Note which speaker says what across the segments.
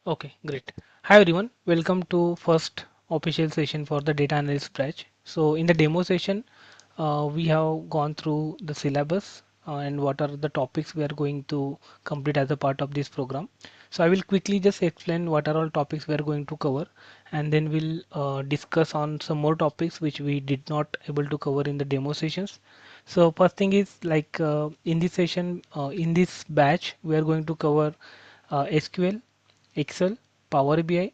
Speaker 1: Okay, great. Hi everyone, welcome to first official session for the data analyst batch. So in the demo session, we have gone through the syllabus and what are the topics we are going to complete as a part of this program. So I will quickly just explain what are all topics we are going to cover, and then we'll discuss on some more topics which we did not able to cover in the demo sessions. So first thing is like in this session, in this batch, we are going to cover SQL, Excel, Power BI,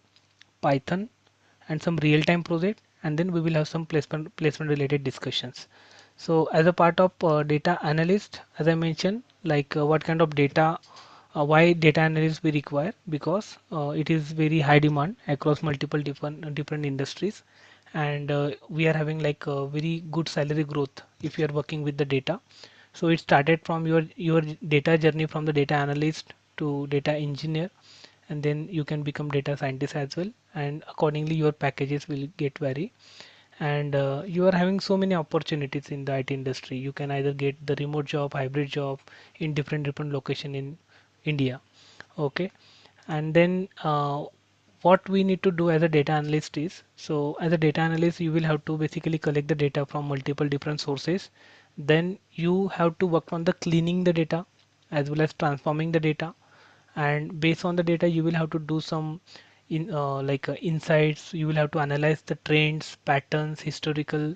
Speaker 1: Python, and some real-time project, and then we will have some placement related discussions. So as a part of data analyst, as I mentioned, like what kind of data, why data analyst we require, because it is very high demand across multiple different industries, and we are having like a very good salary growth if you are working with the data. So it started from your data journey from the data analyst to data engineer, and then you can become data scientist as well, and accordingly your packages will get vary. And you are having so many opportunities in the IT industry. You can either get the remote job, hybrid job in different location in India. Okay, and then what we need to do as a data analyst is, so as a data analyst you will have to basically collect the data from multiple different sources. Then you have to work on the cleaning the data as well as transforming the data, and based on the data you will have to do some insights. You will have to analyze the trends, patterns, historical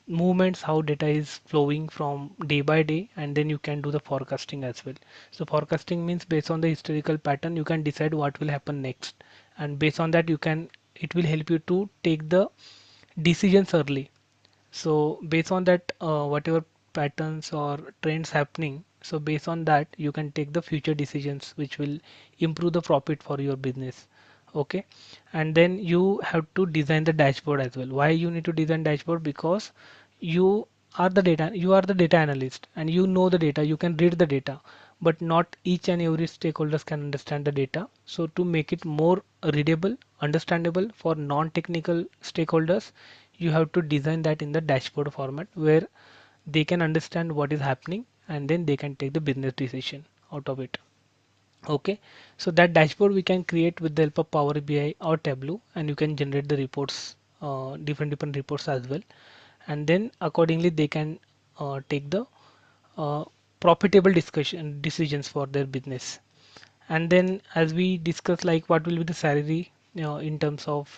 Speaker 1: movements, how data is flowing from day by day, and then you can do the forecasting as well. So forecasting means based on the historical pattern you can decide what will happen next, and based on that you can, it will help you to take the decisions early. So based on that, whatever patterns or trends happening, so based on that you can take the future decisions which will improve the profit for your business. Okay, and then you have to design the dashboard as well. Why you need to design dashboard? Because you are the data analyst and you know the data, you can read the data, but not each and every stakeholders can understand the data. So to make it more readable, understandable for non-technical stakeholders, you have to design that in the dashboard format where they can understand what is happening, and then they can take the business decision out of it. Okay, so that dashboard we can create with the help of Power BI or Tableau, and you can generate the reports, different reports as well, and then accordingly they can take the uh, profitable discussion decisions for their business. And then as we discuss like what will be the salary, in terms of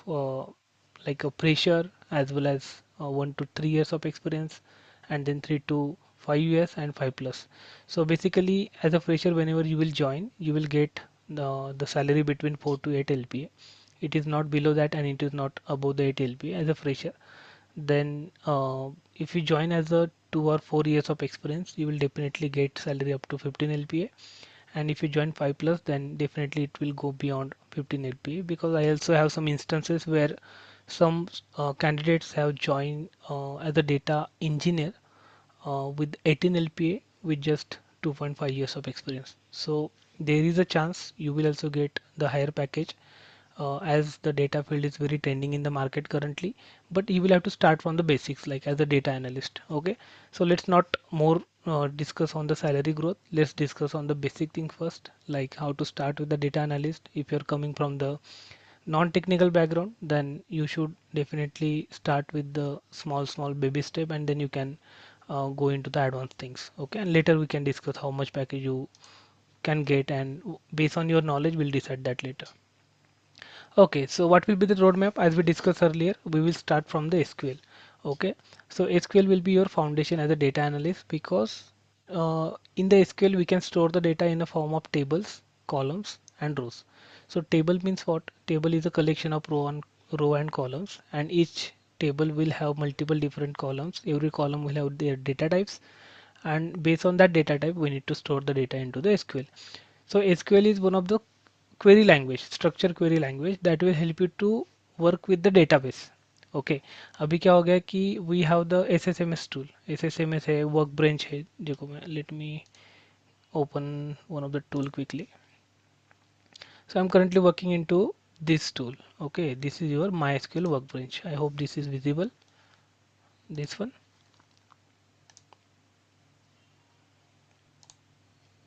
Speaker 1: like a fresher as well as 1 to 3 years of experience, and then 3 to 5 years and 5 plus. So basically as a fresher, whenever you will join, you will get the salary between 4 to 8 LPA. It is not below that and it is not above the 8 LPA as a fresher. Then if you join as a 2 or 4 years of experience, you will definitely get salary up to 15 LPA, and if you join 5 plus, then definitely it will go beyond 15 LPA, because I also have some instances where some candidates have joined as a data engineer with 18 LPA with just 2.5 years of experience. So there is a chance you will also get the higher package, as the data field is very trending in the market currently, but you will have to start from the basics like as a data analyst. Okay, so let's not more discuss on the salary growth. Let's discuss on the basic thing first, like how to start with the data analyst. If you're coming from the non-technical background, then you should definitely start with the small baby step, and then you can go into the advanced things. Okay, and later we can discuss how much package you can get, and based on your knowledge we'll decide that later. Okay, so what will be the roadmap? As we discussed earlier, we will start from the SQL. Okay, so SQL will be your foundation as a data analyst, because in the SQL we can store the data in the form of tables, columns, and rows. So table means what? Table is a collection of row and columns, and each table will have multiple different columns. Every column will have their data types, and based on that data type, we need to store the data into the SQL. So SQL is one of the query language, structure query language that will help you to work with the database. Okay, अभी क्या हो गया कि we have the SSMS tool. SSMS है, Workbench है. देखो मैं, let me open one of the tool quickly. So I'm currently working into this tool. Okay, this is your MySQL Workbench. I hope this is visible. This one.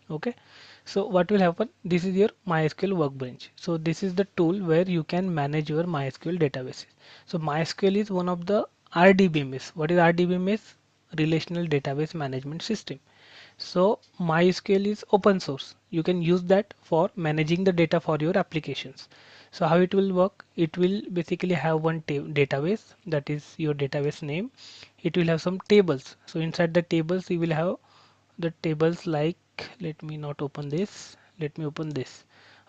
Speaker 1: Okay, So what will happen? This is your MySQL workbench. So this is the tool where you can manage your MySQL databases. So MySQL is one of the RDBMS. What is RDBMS? Relational Database Management System. So MySQL is open source. You can use that for managing the data for your applications. So how it will work? It will basically have one database, that is your database name. It will have some tables. So inside the tables you will have the tables like, let me not open this, let me open this.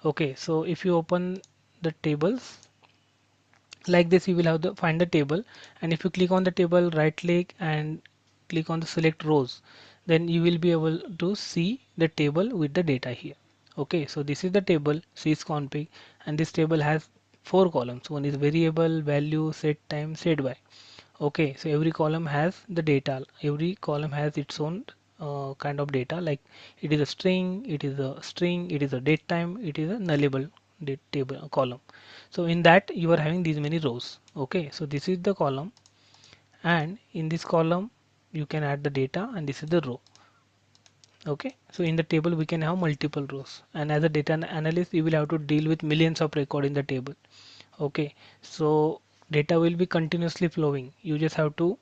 Speaker 1: Okay, so if you open the tables like this, you will have the find the table, and if you click on the table, right click and click on the select rows, then you will be able to see the table with the data here. Okay, so this is the table sysconfig, and this table has four columns. One is variable, value, set time, set by. Okay, so every column has the data. Every column has its own kind of data, like it is a string, it is a string, it is a date time, it is a nullable date table column. So in that you are having these many rows. Okay, so this is the column, and in this column you can add the data, and this is the row. Okay, so in the table we can have multiple rows, and as a data analyst you will have to deal with millions of record in the table. Okay, so data will be continuously flowing. You just have to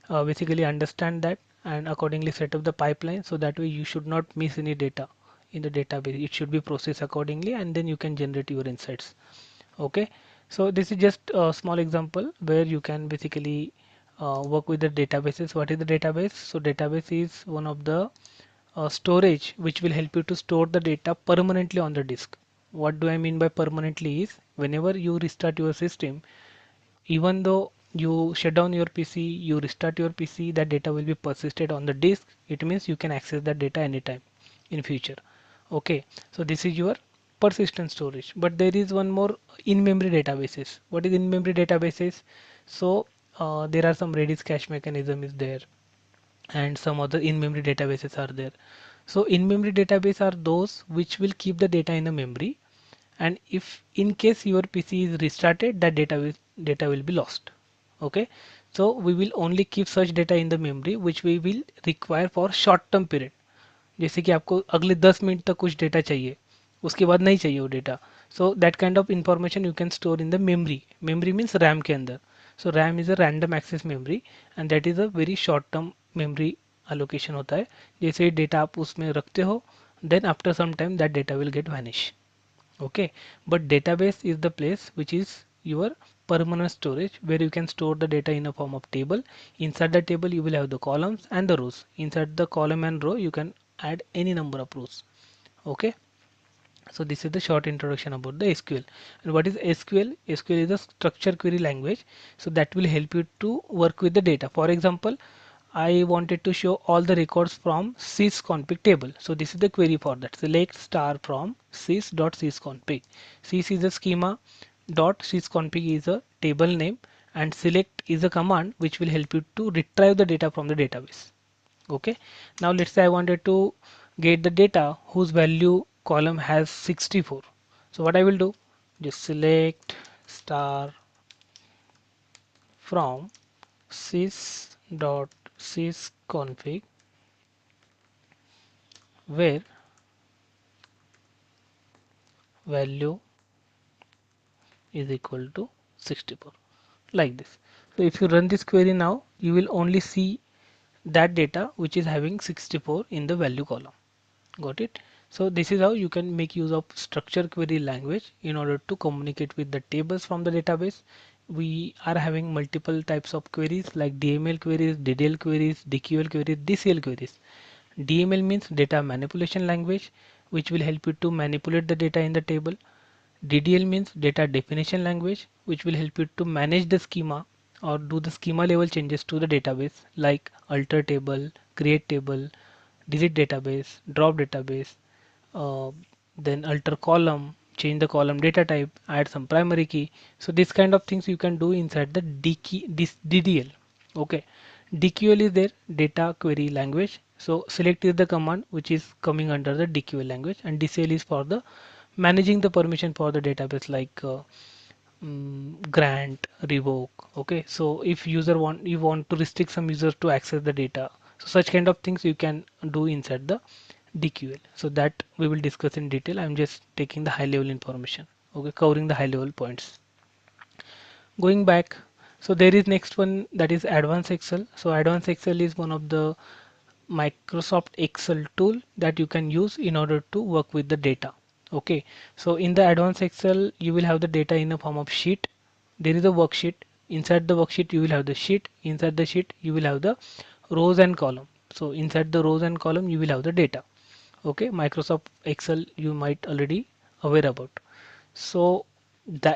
Speaker 1: basically understand that and accordingly set up the pipeline, so that way you should not miss any data in the database. It should be processed accordingly, and then you can generate your insights. Okay, so this is just a small example where you can basically work with the databases. What is the database? So database is one of the storage which will help you to store the data permanently on the disk. What do I mean by permanently is, whenever you restart your system, even though you shut down your PC, you restart your PC, that data will be persisted on the disk. It means you can access that data anytime in future. Okay, so this is your persistent storage. But there is one more, in-memory databases. What is in-memory databases? So there are some Redis cache mechanism is there, and some other in-memory databases are there. So in-memory database are those which will keep the data in the memory, and if in case your PC is restarted, that data will be lost. Okay, so we will only keep such data in the memory which we will require for short term period. जैसे कि आपको अगले 10 minute तक कुछ data चाहिए, उसके बाद नहीं चाहिए वो data. So that kind of information you can store in the memory. Memory means RAM के अंदर. सो RAM is a random access memory, and that is a very short term memory allocation होता है. जैसे डेटा आप उसमें रखते हो, then after some time that data will get vanish. Okay, but database is the place which is your permanent storage, where you can store the data in a form of table. Inside the table you will have the columns and the rows. Inside the column and row you can add any number of rows. Okay, so this is the short introduction about the SQL. And what is SQL? SQL is a structure query language, so that will help you to work with the data. For example, I wanted to show all the records from sysconfig table. So this is the query for that. Select star from sys.sysconfig. Sys is a schema, dot sysconfig is a table name, and select is a command which will help you to retrieve the data from the database. Okay, now let's say I wanted to get the data whose value column has 64. So what I will do, just select star from sys.sysconfig, where value is equal to 64, like this. So if you run this query now, you will only see that data which is having 64 in the value column. Got it? So this is how you can make use of structure query language in order to communicate with the tables from the database. We are having multiple types of queries like DML queries, DDL queries, DQL queries, DCL queries. DML means data manipulation language, which will help you to manipulate the data in the table. DDL means data definition language, which will help you to manage the schema or do the schema level changes to the database, like alter table, create table, delete database, drop database, uh, then alter column, change the column data type, add some primary key. So this kind of things you can do inside the DDL. Okay, DQL is their data query language. So select is the command which is coming under the DQL language, and DCL is for the managing the permission for the database, like grant, revoke. Okay, so if you want to restrict some users to access the data, so such kind of things you can do inside the DQL. So that we will discuss in detail. I'm just taking the high level information. Okay, covering the high level points. Going back, so there is next one, that is Advanced Excel. So Advanced Excel is one of the Microsoft Excel tool that you can use in order to work with the data. Okay, so in the Advanced Excel, you will have the data in a form of sheet. There is a worksheet. Inside the worksheet, you will have the sheet. Inside the sheet, you will have the rows and column. So inside the rows and column, you will have the data. Okay, Microsoft Excel you might already aware about. So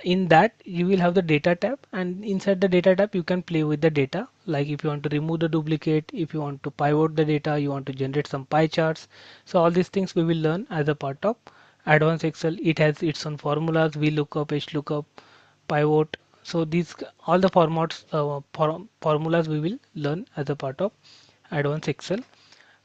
Speaker 1: in that you will have the data tab, and inside the data tab you can play with the data, like if you want to remove the duplicate, if you want to pivot the data, you want to generate some pie charts. So all these things we will learn as a part of Advanced Excel. It has its own formulas, VLOOKUP, HLOOKUP, pivot. So these all the formats, formulas we will learn as a part of Advanced Excel.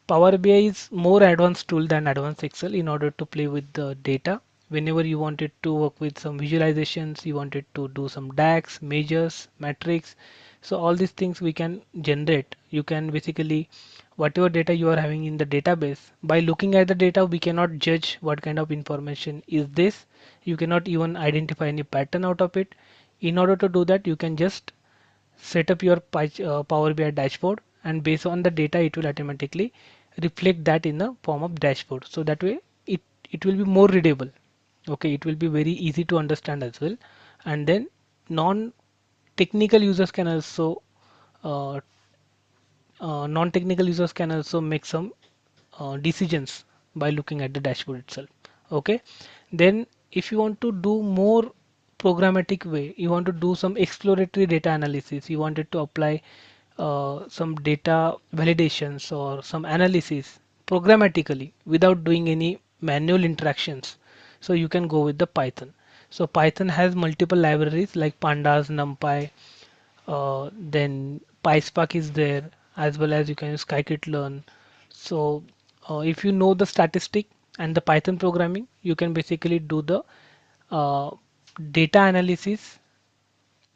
Speaker 1: Power BI is more advanced tool than Advanced Excel in order to play with the data. Whenever you wanted to work with some visualizations, you wanted to do some DAX, measures, metrics. So all these things we can generate. You can basically, whatever data you are having in the database, by looking at the data, we cannot judge what kind of information is this. You cannot even identify any pattern out of it. In order to do that, you can just set up your Power BI dashboard, and based on the data it will automatically reflect that in the form of dashboard. So that way it will be more readable. Okay, it will be very easy to understand as well. And then non-technical users can also uh, non-technical users can also make some decisions by looking at the dashboard itself. Okay, then if you want to do more programmatic way, you want to do some exploratory data analysis, you wanted to apply some data validations or some analysis programmatically without doing any manual interactions, so you can go with the Python. So Python has multiple libraries like pandas, numpy, then PySpark is there, as well as you can use scikit-learn. So if you know the statistic and the Python programming, you can basically do the uh, data analysis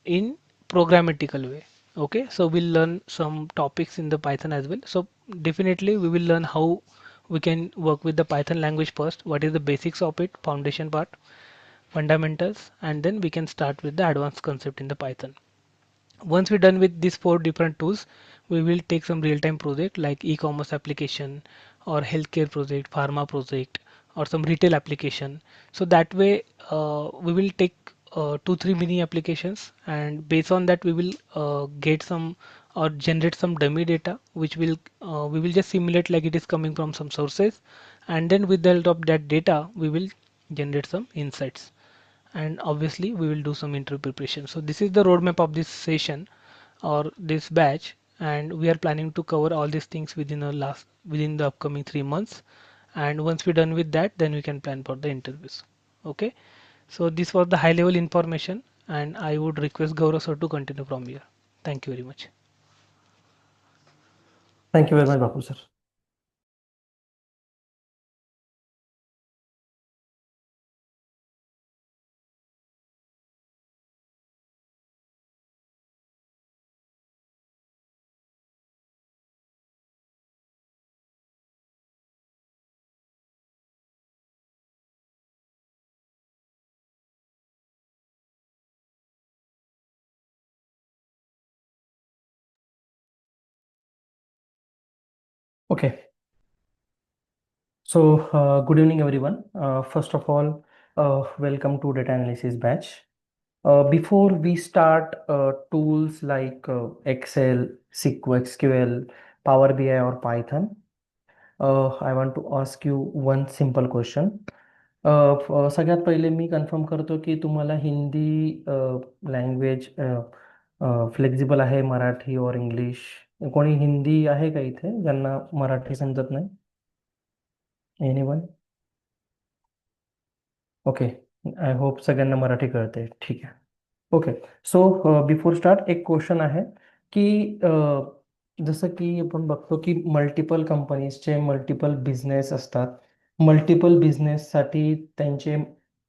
Speaker 1: in programmatical way. Okay, so we'll learn some topics in the Python as well. So definitely we will learn how we can work with the Python language first, what is the basics of it, foundation part, fundamentals, and then we can start with the advanced concept in the Python. Once we're done with these four different tools, we will take some real-time project like e-commerce application or healthcare project, pharma project, or some retail application. So that way, we will take two, three mini applications, and based on that, we will get some or generate some dummy data, which will we will just simulate like it is coming from some sources, and then with the help of that data, we will generate some insights, and obviously we will do some interview preparation. So this is the roadmap of this session or this batch, and we are planning to cover all these things within the upcoming 3 months. And once we're done with that, then we can plan for the interviews. Okay, so this was the high level information, and I would request Gaurav sir to continue from here. Thank you very much.
Speaker 2: Thank you very much, Bapu sir. Okay, so good evening, everyone. First of all, welcome to data analysis batch. Before we start tools like Excel, SQL, Power BI, or Python, I want to ask you one simple question. सगळ्यात पहिले मी confirm करतो की तुम्हाला Hindi language flexible आहे, मराठी और English. कोणी हिंदी आहे का इथे ज्यांना मराठी समजत नाही? एनीवन? ओके, आय होप सगळ्यांना मराठी कळते. ठीक आहे. ओके, सो बिफोर स्टार्ट एक क्वेश्चन आहे की जसं की आपण बघतो की मल्टिपल कंपनीजचे मल्टिपल बिझनेस असतात. मल्टिपल बिझनेससाठी त्यांचे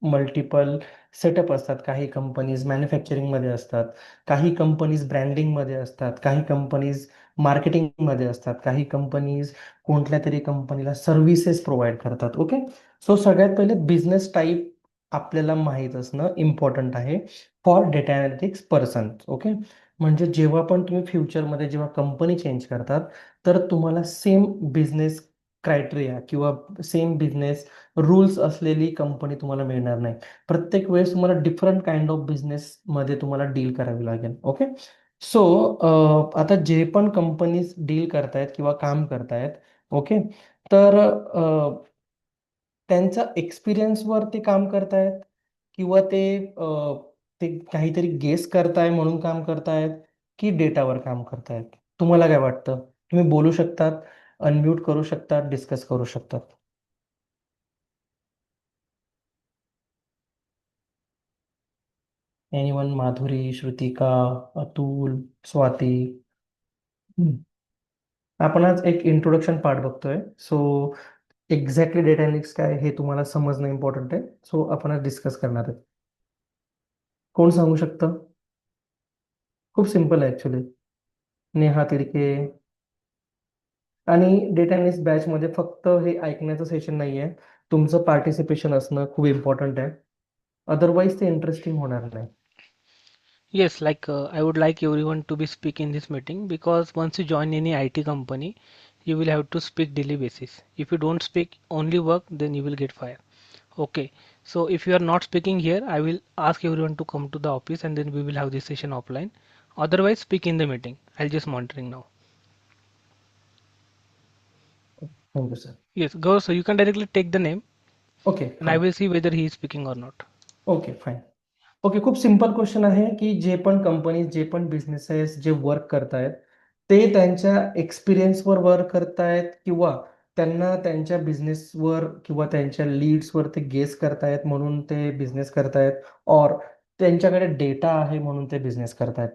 Speaker 2: मल्टिपल सेटअप असतात. काही कंपनीज मॅन्युफॅक्चरिंगमध्ये असतात, काही कंपनीज ब्रँडिंगमध्ये असतात, काही कंपनीज मार्केटिंगमध्ये असतात, काही कंपनीज कोणत्या तरी कंपनीला सर्व्हिसेस प्रोव्हाइड करतात. ओके. सो सगळ्यात पहिले बिझनेस टाईप आपल्याला माहीत असणं इम्पॉर्टंट आहे for data analytics person. Okay. म्हणजे जेव्हा पण तुम्ही फ्युचरमध्ये जेव्हा कंपनी चेंज करतात, तर तुम्हाला सेम बिझनेस क्रायटेरिया किंवा सेम बिझनेस रूल्स असलेली कंपनी तुम्हाला मिळणार नाही. प्रत्येक वेळेस तुम्हाला डिफरंट काइंड ऑफ बिझनेसमध्ये तुम्हाला डील करावी लागेल. ओके. सो आता जे पण कंपनीज डील करतायत किंवा काम करतायत, ओके, तर त्यांचा एक्सपिरियन्सवर ते काम करतायत किंवा ते काहीतरी गेस करताय म्हणून काम करतायत की डेटावर काम करतायत? तुम्हाला काय वाटतं? तुम्ही बोलू शकतात, अनम्यूट करू शकतात, डिस्कस करू शकतात. एनीवन? माधुरी, श्रुतिका, अतुल, स्वाती. हम्म. आपण आज एक इंट्रोडक्शन पार्ट बघतोय. सो एक्झॅक्टली डेटा अनालिटिक्स काय हे तुम्हाला समजणं इम्पॉर्टंट आहे. सो आपण आज डिस्कस करणार आहे. कोण सांगू शकतं? खूप सिम्पल आहे ऍक्च्युली. नेहा तिडके. आणि डेटा अनालिस्ट बॅचमध्ये फक्त हे ऐकण्याचं सेशन नाही आहे, तुमचं पार्टिसिपेशन असणं खूप इम्पॉर्टंट आहे. अदरवाईज ते इंटरेस्टिंग होणार नाही.
Speaker 1: Yes, I would like everyone to be speak in this meeting because once you join any IT company, you will have to speak daily basis. If you don't speak only work, then you will get fired. Okay, so if you are not speaking here, I will ask everyone to come to the office and then we will have this session offline. Otherwise, speak in the meeting. I'll just monitoring now.
Speaker 2: Thank you sir.
Speaker 1: Yes, go. So you can directly take the name
Speaker 2: okay
Speaker 1: and I
Speaker 2: fine.
Speaker 1: will see whether he is speaking or not.
Speaker 2: Okay fine. Okay, खूप simple question आहे की जे पण companies, जे पण businesses जे work करतायत, ते त्यांच्या एक्सपिरियन्सवर वर्क करतायत किंवा त्यांना त्यांच्या बिझनेसवर किंवा त्यांच्या लीड्सवर ते गेस करतायत म्हणून ते बिझनेस करतायत, और त्यांच्याकडे डेटा आहे म्हणून ते बिझनेस करतायत?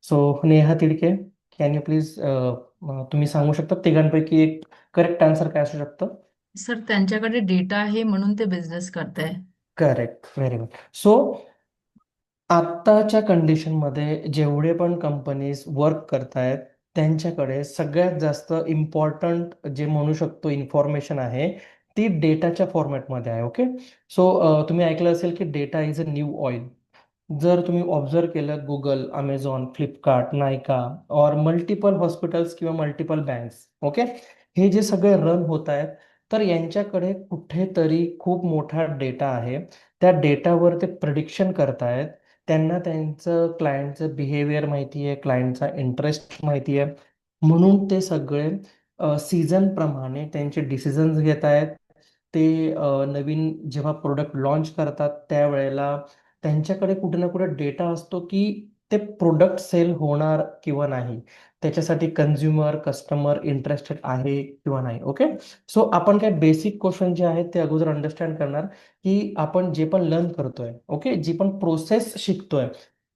Speaker 2: So Neha Tidke, can you please तुम्ही सांगू शकता तिघांपैकी एक करेक्ट आन्सर काय असू शकतं?
Speaker 3: सर त्यांच्याकडे डेटा आहे म्हणून ते बिझनेस करताय.
Speaker 2: Correct, very good. सो आत्ताच्या कंडिशनमध्ये जेवढे पण कंपनीज वर्क करतायत, त्यांच्याकडे सगळ्यात जास्त इम्पॉर्टंट जे म्हणू शकतो इन्फॉर्मेशन आहे, ती डेटाच्या फॉर्मॅटमध्ये आहे. ओके. सो तुम्ही ऐकलं असेल की data is a new oil. जर तुम्ही ऑब्झर्व केलं, गुगल, अमेझॉन, फ्लिपकार्ट, नायका और मल्टिपल हॉस्पिटल्स किंवा मल्टिपल बँक्स, ओके, हे जे सगळे रन होत आहेत, तर यांच्याकडे कुठेतरी खूप मोठा डेटा आहे. त्या डेटावर ते प्रिडिक्शन करतायत. त्यांना त्यांचं क्लायंटचं बिहेवियर माहिती आहे, क्लायंटचा इंटरेस्ट माहिती आहे, म्हणून ते सगळे सीझन प्रमाणे त्यांचे डिसिजन्स घेत आहेत. ते नवीन जेव्हा प्रोडक्ट लॉन्च करतात त्यावेळेला त्यांच्याकडे कुठे ना कुठे डेटा असतो की ते प्रोडक्ट सेल होणार किंवा नाही, त्याच्यासाठी कन्झ्युमर कस्टमर इंटरेस्टेड आहे किंवा नाही. ओके. सो आपण काय बेसिक क्वेश्चन जे आहेत ते अगोदर अंडरस्टँड करणार की आपण जे पण लर्न करतोय, ओके, जी पण प्रोसेस शिकतोय,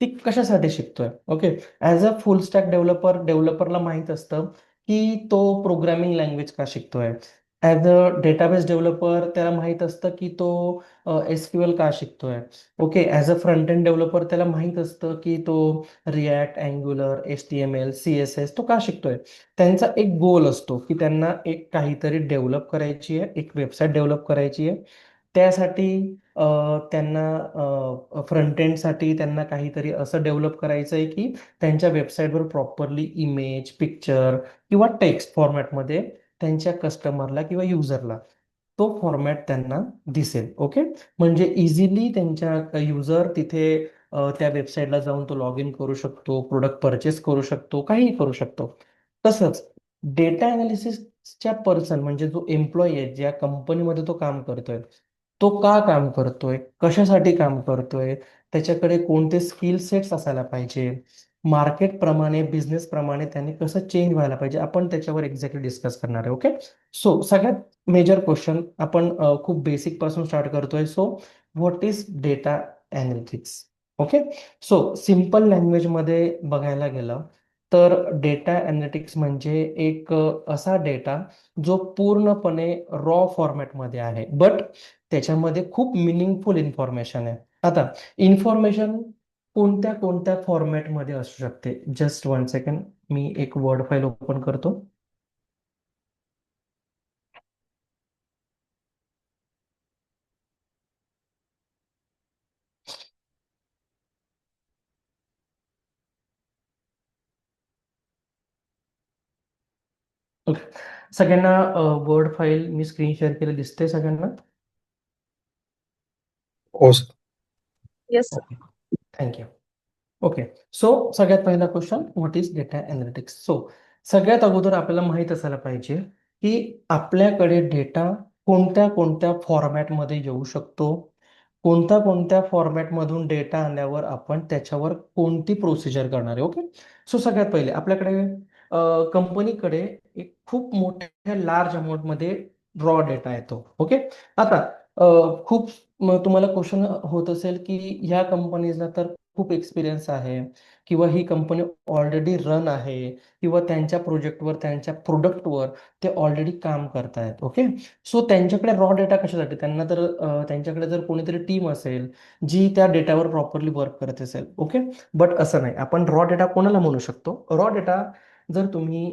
Speaker 2: ती कशासाठी शिकतोय. Okay. As a full stack developer, डेव्हलपरला माहीत असतं की तो प्रोग्रामिंग लँग्वेज का शिकतोय. ॲज अ डेटाबेस डेव्हलपर त्याला माहीत असतं की तो SQL का शिकतोय. Okay. As a front end developer त्याला माहीत असतं की तो रिॲक्ट, अँग्युलर, HTML, CSS तो का शिकतोय. त्यांचा एक गोल असतो की त्यांना एक काहीतरी डेव्हलप करायची आहे, एक वेबसाईट डेव्हलप करायची आहे. त्यासाठी त्यांना फ्रंट एंडसाठी त्यांना काहीतरी असं डेव्हलप करायचं आहे की त्यांच्या वेबसाईटवर प्रॉपरली इमेज, पिक्चर किंवा टेक्स्ट फॉर्मॅटमध्ये त्यांच्या कस्टमरला किंवा युजरला तो फॉर्मॅट त्यांना दिसेल. ओके. म्हणजे इझिली त्यांच्या युजर तिथे त्या वेबसाईटला जाऊन तो लॉग इन करू शकतो, प्रोडक्ट परचेस करू शकतो, काहीही करू शकतो. तसंच डेटा अनालिसिसच्या पर्सन म्हणजे जो एम्प्लॉई आहे, ज्या कंपनीमध्ये तो काम करतोय, तो का काम करतोय, कशासाठी काम करतोय, त्याच्याकडे कोणते स्किल सेट्स असायला पाहिजे, मार्केट प्रमाणे, बिझनेस प्रमाणे त्याने कसं चेंज व्हायला पाहिजे, आपण त्याच्यावर एक्झॅक्टली डिस्कस करणार आहे. ओके. सो सगळ्यात मेजर क्वेश्चन आपण खूप बेसिक पासून स्टार्ट करतोय. So what is data analytics? Okay. So simple लँग्वेजमध्ये बघायला गेलं तर डेटा अनालिटिक्स म्हणजे एक असा डेटा जो पूर्णपणे रॉ फॉर्मॅटमध्ये आहे, बट त्याच्यामध्ये खूप मिनिंगफुल इन्फॉर्मेशन आहे. आता इन्फॉर्मेशन कोणत्या कोणत्या फॉर्मॅटमध्ये असू शकते? जस्ट वन सेकंड, मी एक वर्ड फाईल ओपन करतो. ओके, सगळ्यांना वर्ड फाईल मी स्क्रीन शेअर केलं दिसते सगळ्यांना?
Speaker 4: हो sir.
Speaker 3: Yes
Speaker 2: okay, thank you. Okay, so सगळ्यात पहिला question, what is data analytics? So सगळ्यात अगोदर आपल्याला माहित असायला पाहिजे की आपल्याकडे डेटा कोणत्या कोणत्या फॉर्मॅटमध्ये येऊ शकतो, कोणत्या कोणत्या फॉर्मॅटमधून डेटा आल्यावर आपण त्याच्यावर कोणती प्रोसिजर करणार आहे. ओके, सो सगळ्यात पहिले आपल्याकडे कंपनीकडे एक खूप मोठ्या लार्ज अमाऊंटमध्ये रॉ डेटा येतो. ओके, आता खूप तुम्हाला क्वेश्चन होत असेल की ह्या कंपनीजला तर खूप एक्सपिरियन्स आहे, किंवा ही कंपनी ऑलरेडी रन आहे, किंवा त्यांच्या प्रोजेक्टवर त्यांच्या प्रोडक्टवर ते ऑलरेडी काम करतायत. ओके, सो त्यांच्याकडे रॉ डेटा कशासाठी? त्यांना तर त्यांच्याकडे जर कोणीतरी टीम असेल जी त्या डेटावर प्रॉपरली वर्क करत असेल. ओके, बट असं नाही. आपण रॉ डेटा कोणाला म्हणू शकतो? रॉ डेटा जर तुम्ही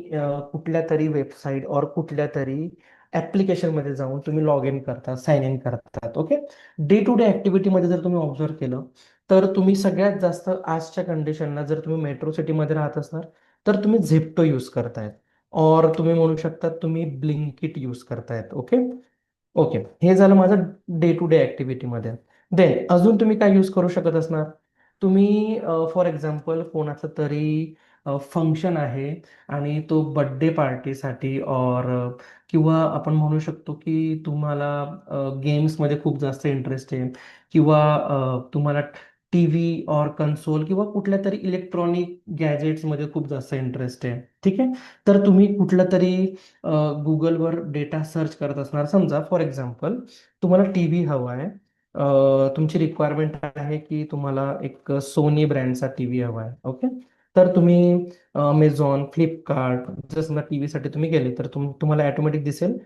Speaker 2: कुठल्या तरी वेबसाईट और कुठल्या तरी ॲप्लिकेशनमध्ये जाऊन तुम्ही लॉग इन करता, साइन इन करतात. ओके, डे टू डे ॲक्टिव्हिटीमध्ये जर तुम्ही ऑब्झर्व केलं तर तुम्ही सगळ्यात जास्त आजच्या कंडिशनला, जर तुम्ही मेट्रो सिटीमध्ये राहत असणार तर तुम्ही झेप्टो यूज करतायत, और तुम्ही म्हणू शकता तुम्ही ब्लिंकिट यूज करतायत. ओके, ओके, हे झालं माझं डे टू डे ॲक्टिव्हिटीमध्ये. देन अजून तुम्ही काय यूज करू शकत असणार? तुम्ही फॉर एक्झाम्पल कोणाचं तरी फंक्शन आहे आणि तो बर्थडे पार्टीसाठी, और किंवा आपण म्हणू शकतो की तुम्हाला गेम्समध्ये खूप जास्त इंटरेस्ट आहे, किंवा तुम्हाला टी व्ही और कन्सोल किंवा कुठल्या तरी इलेक्ट्रॉनिक गॅजेट्समध्ये खूप जास्त इंटरेस्ट आहे. ठीक आहे, तर तुम्ही कुठलं तरी गुगलवर डेटा सर्च करत असणार. समजा फॉर एक्झाम्पल तुम्हाला टी व्ही हवा आहे, तुमची रिक्वायरमेंट आहे की तुम्हाला एक सोनी ब्रँडचा टी व्ही हवा आहे. ओके, तर तुम्ही अमेझॉन, फ्लिपकार्ट, जर समजा टी व्हीसाठी तुम्ही गेले तर तुम्हाला ॲटोमॅटिक दिसेल.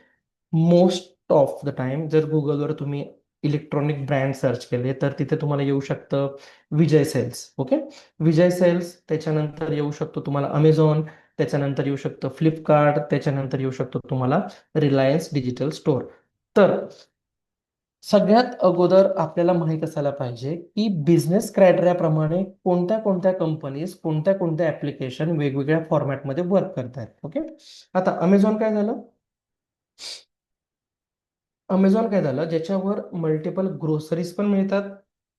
Speaker 2: मोस्ट ऑफ द टाइम जर गुगलवर तुम्ही इलेक्ट्रॉनिक ब्रँड सर्च केले तर तिथे तुम्हाला येऊ शकतं विजय सेल्स. ओके, विजय सेल्स, त्याच्यानंतर येऊ शकतो तुम्हाला अमेझॉन, त्याच्यानंतर येऊ शकतं फ्लिपकार्ट, त्याच्यानंतर येऊ शकतो तुम्हाला रिलायन्स डिजिटल स्टोअर. तर सगळ्यात अगोदर आपल्याला माहित असायला पाहिजे की बिझनेस क्रायटेरियाप्रमाणे कोणत्या कोणत्या कंपनीज कोणत्या कोणत्या ऍप्लिकेशन वेगवेगळ्या फॉर्मॅटमध्ये वर्क करतायत. ओके, आता अमेझॉन काय झालं? अमेझॉन काय झालं, ज्याच्यावर मल्टिपल ग्रोसरीज पण मिळतात,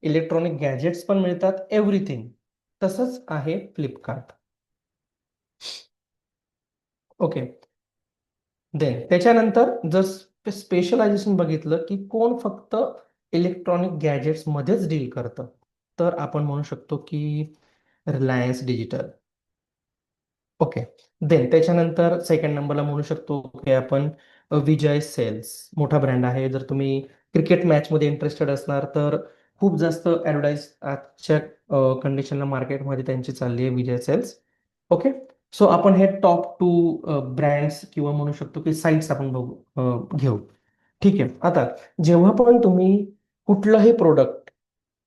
Speaker 2: इलेक्ट्रॉनिक गॅजेट्स पण मिळतात, एव्हरीथिंग. तसंच आहे फ्लिपकार्ट. ओके, देन त्याच्यानंतर जर स्पेशलायझेशन बघितलं की कोण फक्त इलेक्ट्रॉनिक गॅजेट्समध्येच डील करतं, तर आपण म्हणू शकतो की रिलायन्स डिजिटल. ओके, देन त्याच्यानंतर सेकंड नंबरला म्हणू शकतो की आपण विजय सेल्स, मोठा ब्रँड आहे. जर तुम्ही क्रिकेट मॅचमध्ये इंटरेस्टेड असणार तर खूप जास्त ॲडव्हर्टाईज आजच्या कंडिशनला मार्केटमध्ये त्यांची चालली आहे, विजय सेल्स. ओके, सो आपण हे टॉप टू ब्रँड्स किंवा म्हणू शकतो की साईट्स आपण बघू घेऊ. ठीक आहे, आता जेव्हा पण तुम्ही कुठलंही प्रोडक्ट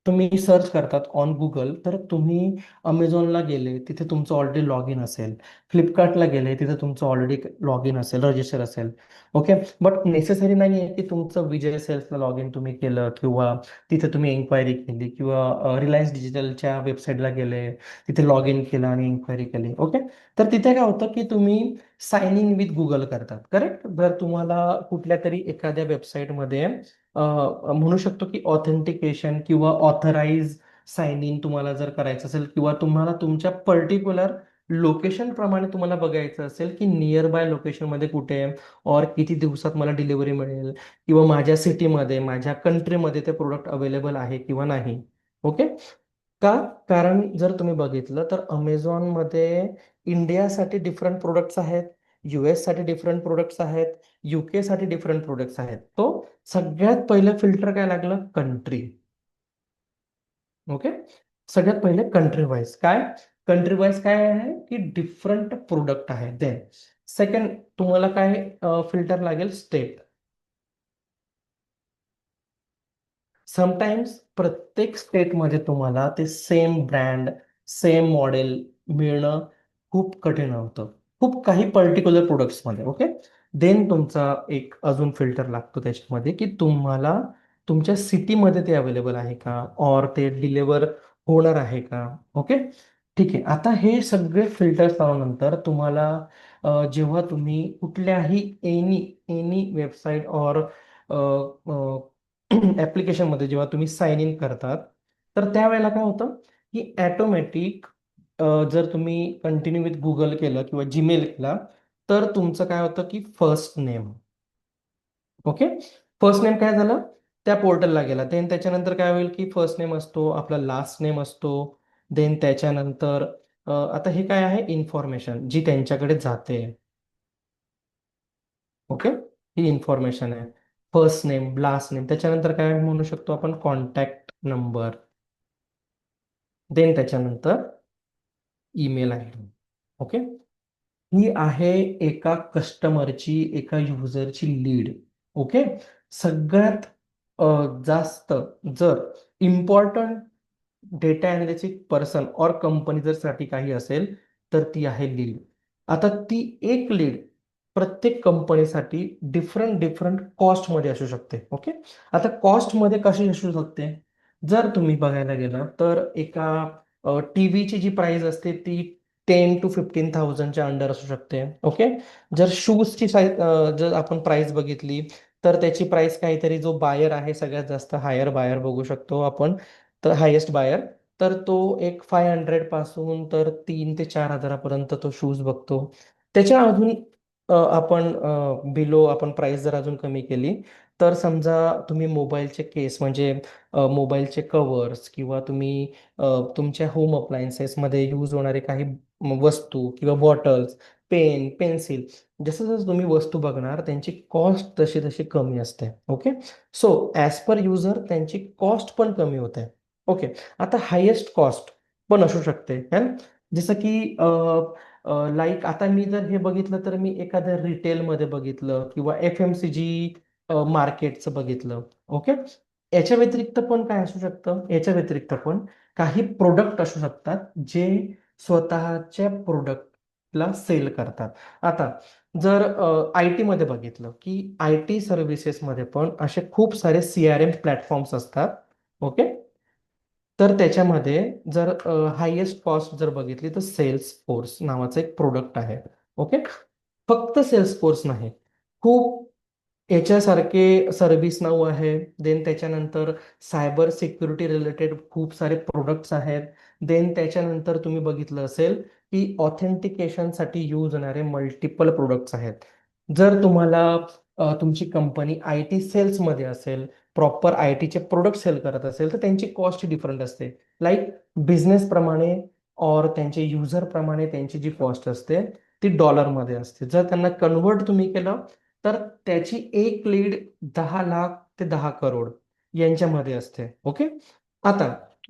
Speaker 2: तुम्ही सर्च करतात ऑन गुगल, तर तुम्ही अमेझॉनला गेले तिथे तुमचं ऑलरेडी लॉग इन असेल, फ्लिपकार्टला गेले तिथे तुमचं ऑलरेडी लॉग इन असेल, रजिस्टर असेल. ओके, बट नेसेसरी नाही आहे की तुमचं विजय सेल्सला लॉग इन तुम्ही केलं किंवा तिथे तुम्ही एन्क्वायरी केली, किंवा रिलायन्स डिजिटलच्या वेबसाईटला गेले तिथे लॉग इन केलं आणि एन्क्वायरी केली. ओके, तर तिथे काय होतं की तुम्ही साइन इन विथ गुगल करतात. करेक्ट, जर तुम्हाला कुठल्या तरी एखाद्या वेबसाईटमध्ये म्हणू शकतो की ऑथेंटिकेशन किंवा ऑथराइज साइन इन तुम्हाला जर करायचं असेल, किंवा तुम्हाला तुमच्या पर्टिक्युलर लोकेशन प्रमाणे तुम्हाला बघायचं असेल की नियर बाय लोकेशनमध्ये कुठे आहे, और किती दिवसात मला डिलिव्हरी मिळेल, किंवा माझ्या सिटीमध्ये माझ्या कंट्रीमध्ये ते प्रोडक्ट अवेलेबल आहे किंवा नाही. ओके, का? कारण जर तुम्ही बघितलं तर अमेझॉनमध्ये इंडियासाठी डिफरंट प्रोडक्ट्स आहेत, US साठी डिफरंट प्रोडक्ट्स आहेत, UK साठी डिफरंट प्रोडक्ट्स आहेत. तो सगळ्यात पहिलं फिल्टर काय लागलं? कंट्री. ओके, सगळ्यात पहिले कंट्री वाईज काय, कंट्री वाईज काय आहे की डिफरंट प्रोडक्ट आहे. देन सेकंड तुम्हाला काय फिल्टर लागेल, स्टेट. समटाइम्स प्रत्येक स्टेटमध्ये तुम्हाला ते सेम ब्रँड सेम मॉडेल मिळणं खूप कठीण होतं, खूप काही पर्टिक्युलर प्रोडक्ट्समध्ये. ओके. देन तुमचा एक अजून फिल्टर लागतो त्याच्यामध्ये की तुम्हाला तुमच्या सिटीमध्ये ते अवेलेबल आहे का, और ते डिलिव्हर होणार आहे का. ओके. ठीक आहे. आता हे सगळे फिल्टर्स लावल्यानंतर तुम्हाला जेव्हा तुम्ही कुठल्याही एनी एनी वेबसाईट और ऍप्लिकेशनमध्ये जेव्हा तुम्ही साइन इन करतात, तर त्यावेळेला काय होतं की ॲटोमॅटिक जर तुम्ही कंटिन्यू विथ गुगल केलं किंवा जीमेल केला, तर तुमचं काय होतं की first name. Okay. First name काय झालं, त्या पोर्टलला गेला. देन त्याच्यानंतर काय होईल की फर्स्ट नेम असतो, आपला लास्ट नेम असतो. देन त्याच्यानंतर आता हे काय आहे, इन्फॉर्मेशन जी त्यांच्याकडे जाते. ओके. ही इन्फॉर्मेशन आहे, फर्स्ट नेम लास्ट नेम. त्याच्यानंतर काय म्हणू शकतो आपण, कॉन्टॅक्ट नंबर. देन त्याच्यानंतर ईमेल आय डी. ओके. ही आहे एका कस्टमरची, एका युजरची लीड. ओके. सगळ्यात जास्त जर इम्पॉर्टंट डेटा अनालिटिक पर्सन और कंपनी जर साठी काही असेल, तर ती आहे लीड. आता ती एक लीड प्रत्येक कंपनीसाठी डिफरंट डिफरंट कॉस्टमध्ये असू शकते. ओके. आता कॉस्टमध्ये कशी असू शकते, जर तुम्ही बघायला गेलं तर एका टीव्हीची जी प्राइस असते ती 10 to 15,000च्या अंडर असू शकते. ओके. जर शूजची साईज जर आपण प्राइस बघितली, तर त्याची प्राइस काहीतरी, जो बायर आहे सगळ्यात जास्त हायर बायर बघू शकतो आपण, तर हायेस्ट बायर, तर तो एक 500 पासून तर 3 ते 4 हजारापर्यंत तो शूज बघतो. त्याच्या अजून आपण बिलो आपण प्राइस जर अजून कमी केली, तर समजा तुम्ही मोबाईलचे केस म्हणजे मोबाईलचे कवर्स किंवा तुम्ही तुमच्या होम अप्लायन्सेसमध्ये यूज होणारे काही वस्तू किंवा बॉटल्स, पेन, पेन्सिल, जसं जसं तुम्ही वस्तू बघणार त्यांची कॉस्ट तशी तशी कमी असते. Okay. So as per user त्यांची कॉस्ट पण कमी होते. ओके. आता हायेस्ट कॉस्ट पण असू शकते है ना? जसं की लाईक आता मी जर हे बघितलं तर मी एखाद्या रिटेलमध्ये बघितलं किंवा FMCG मार्केटचं बघितलं. ओके. याच्या व्यतिरिक्त पण काय असू शकतं, याच्या व्यतिरिक्त पण काही प्रोडक्ट असू शकतात जे स्वतःच्या प्रोडक्टला सेल करतात. आता जर आय टीमध्ये बघितलं की आय टी सर्व्हिसेसमध्ये पण असे खूप सारे CRM प्लॅटफॉर्म्स असतात. ओके. तर त्याच्यामध्ये जर हायेस्ट कॉस्ट जर बघितली तर सेल्स फोर्स नावाचं एक प्रोडक्ट आहे. ओके. फक्त सेल्स फोर्स नाही, खूप याच्यासारखे सर्व्हिस नाऊ आहे. देन त्याच्यानंतर सायबर सिक्युरिटी रिलेटेड खूप सारे प्रोडक्ट्स आहेत. देन त्याच्यानंतर तुम्ही बघितलं असेल की ऑथेंटिकेशनसाठी यूज होणारे मल्टिपल प्रोडक्ट्स आहेत. जर तुम्हाला तुमची कंपनी आय टी सेल्समध्ये असेल, प्रॉपर आय टीचे प्रोडक्ट सेल करत असेल, तर त्यांची कॉस्ट डिफरंट असते. लाईक बिझनेस प्रमाणे और त्यांचे युजर प्रमाणे त्यांची जी कॉस्ट असते ती डॉलरमध्ये असते. जर त्यांना कन्वर्ट तुम्ही केलं, तर त्याची एक लीड 10 लाख ते 10 करोड यांच्यामध्ये असते. ओके. आता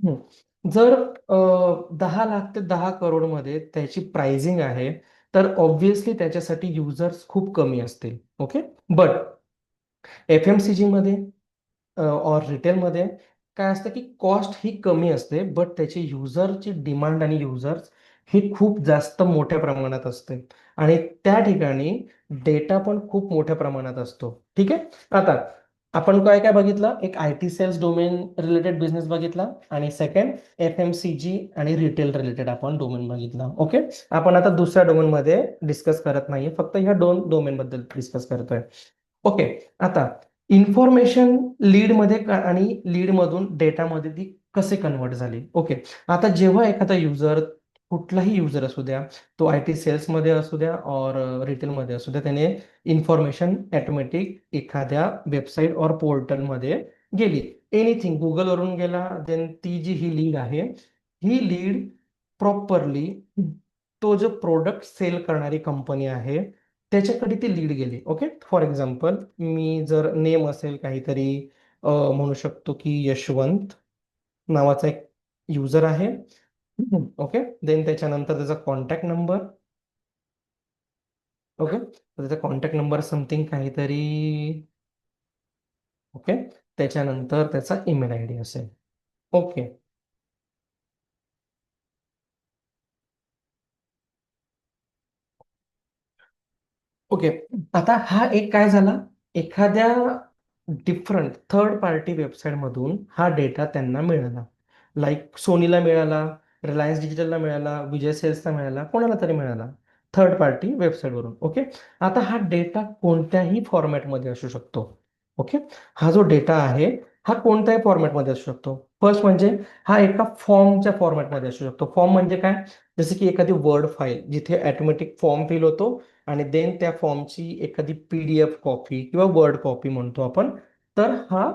Speaker 2: हं, जर 10 लाख ते 10 करोड मध्ये त्याची प्राइसिंग आहे, तर ऑब्व्हियसली त्याच्यासाठी युजर्स खूप कमी असतील. ओके. बट FMCG मध्ये और रिटेलमध्ये काय असतं की कॉस्ट ही कमी असते, बट त्याची युजरची डिमांड आणि युजर्स ही खूप जास्त मोठ्या प्रमाणात असते आणि त्या ठिकाणी डेटा पण खूप मोठ्या प्रमाणात असतो. ठीक आहे. आता आपण काय काय बघितलं, एक IT sales domain related business बघितला आणि सेकंड FMCG आणि रिटेल रिलेटेड आपण डोमेन बघितला. ओके. आपण आता दुसऱ्या डोमेनमध्ये डिस्कस करत नाहीये, फक्त ह्या दोन डोमेन बद्दल डिस्कस करतोय. ओके. आता इन्फॉर्मेशन लीडमध्ये आणि लीडमधून डेटामध्ये ती कसे कन्वर्ट झाली. ओके. आता जेव्हा एखादा युजर, कुठलाही युजर असू द्या, तो IT सेल्समध्ये असू द्या और रिटेलमध्ये असू द्या, त्याने इन्फॉर्मेशन ऑटोमॅटिक एखाद्या वेबसाईट और पोर्टलमध्ये गेली, एनिथिंग गुगलवरून गेला, देन ती जी ही लीड आहे, ही लीड प्रॉपरली तो जो प्रोडक्ट सेल करणारी कंपनी आहे त्याच्याकडे ती लीड गेली. ओके. फॉर एक्झाम्पल मी जर नेम असेल काहीतरी, म्हणू शकतो की यशवंत नावाचा एक युजर आहे. ओके. देन त्याच्यानंतर त्याचा कॉन्टॅक्ट नंबर. ओके. त्याचा कॉन्टॅक्ट नंबर समथिंग काहीतरी. ओके. त्याच्यानंतर त्याचा ईमेल आय डी असेल. ओके. ओके. आता हा एक काय झाला, एखाद्या डिफरंट थर्ड पार्टी वेबसाईट मधून हा डेटा त्यांना मिळाला. लाईक सोनीला मिळाला, रिलायन्स डिजिटलला मिळाला, विजय सेल्सला मिळाला, कोणाला तरी मिळाला थर्ड पार्टी वेबसाईटवरून. ओके. आता हा डेटा कोणत्याही फॉर्मॅटमध्ये असू शकतो. ओके. हा जो डेटा आहे हा कोणत्याही फॉर्मॅटमध्ये असू शकतो. फर्स्ट म्हणजे हा एका फॉर्मच्या फॉर्मॅटमध्ये असू शकतो. फॉर्म म्हणजे काय, जसं की एखादी वर्ड फाईल जिथे ऑटोमॅटिक फॉर्म फिल होतो आणि देन त्या फॉर्मची एखादी PDF कॉपी किंवा वर्ड कॉपी म्हणतो आपण, तर हा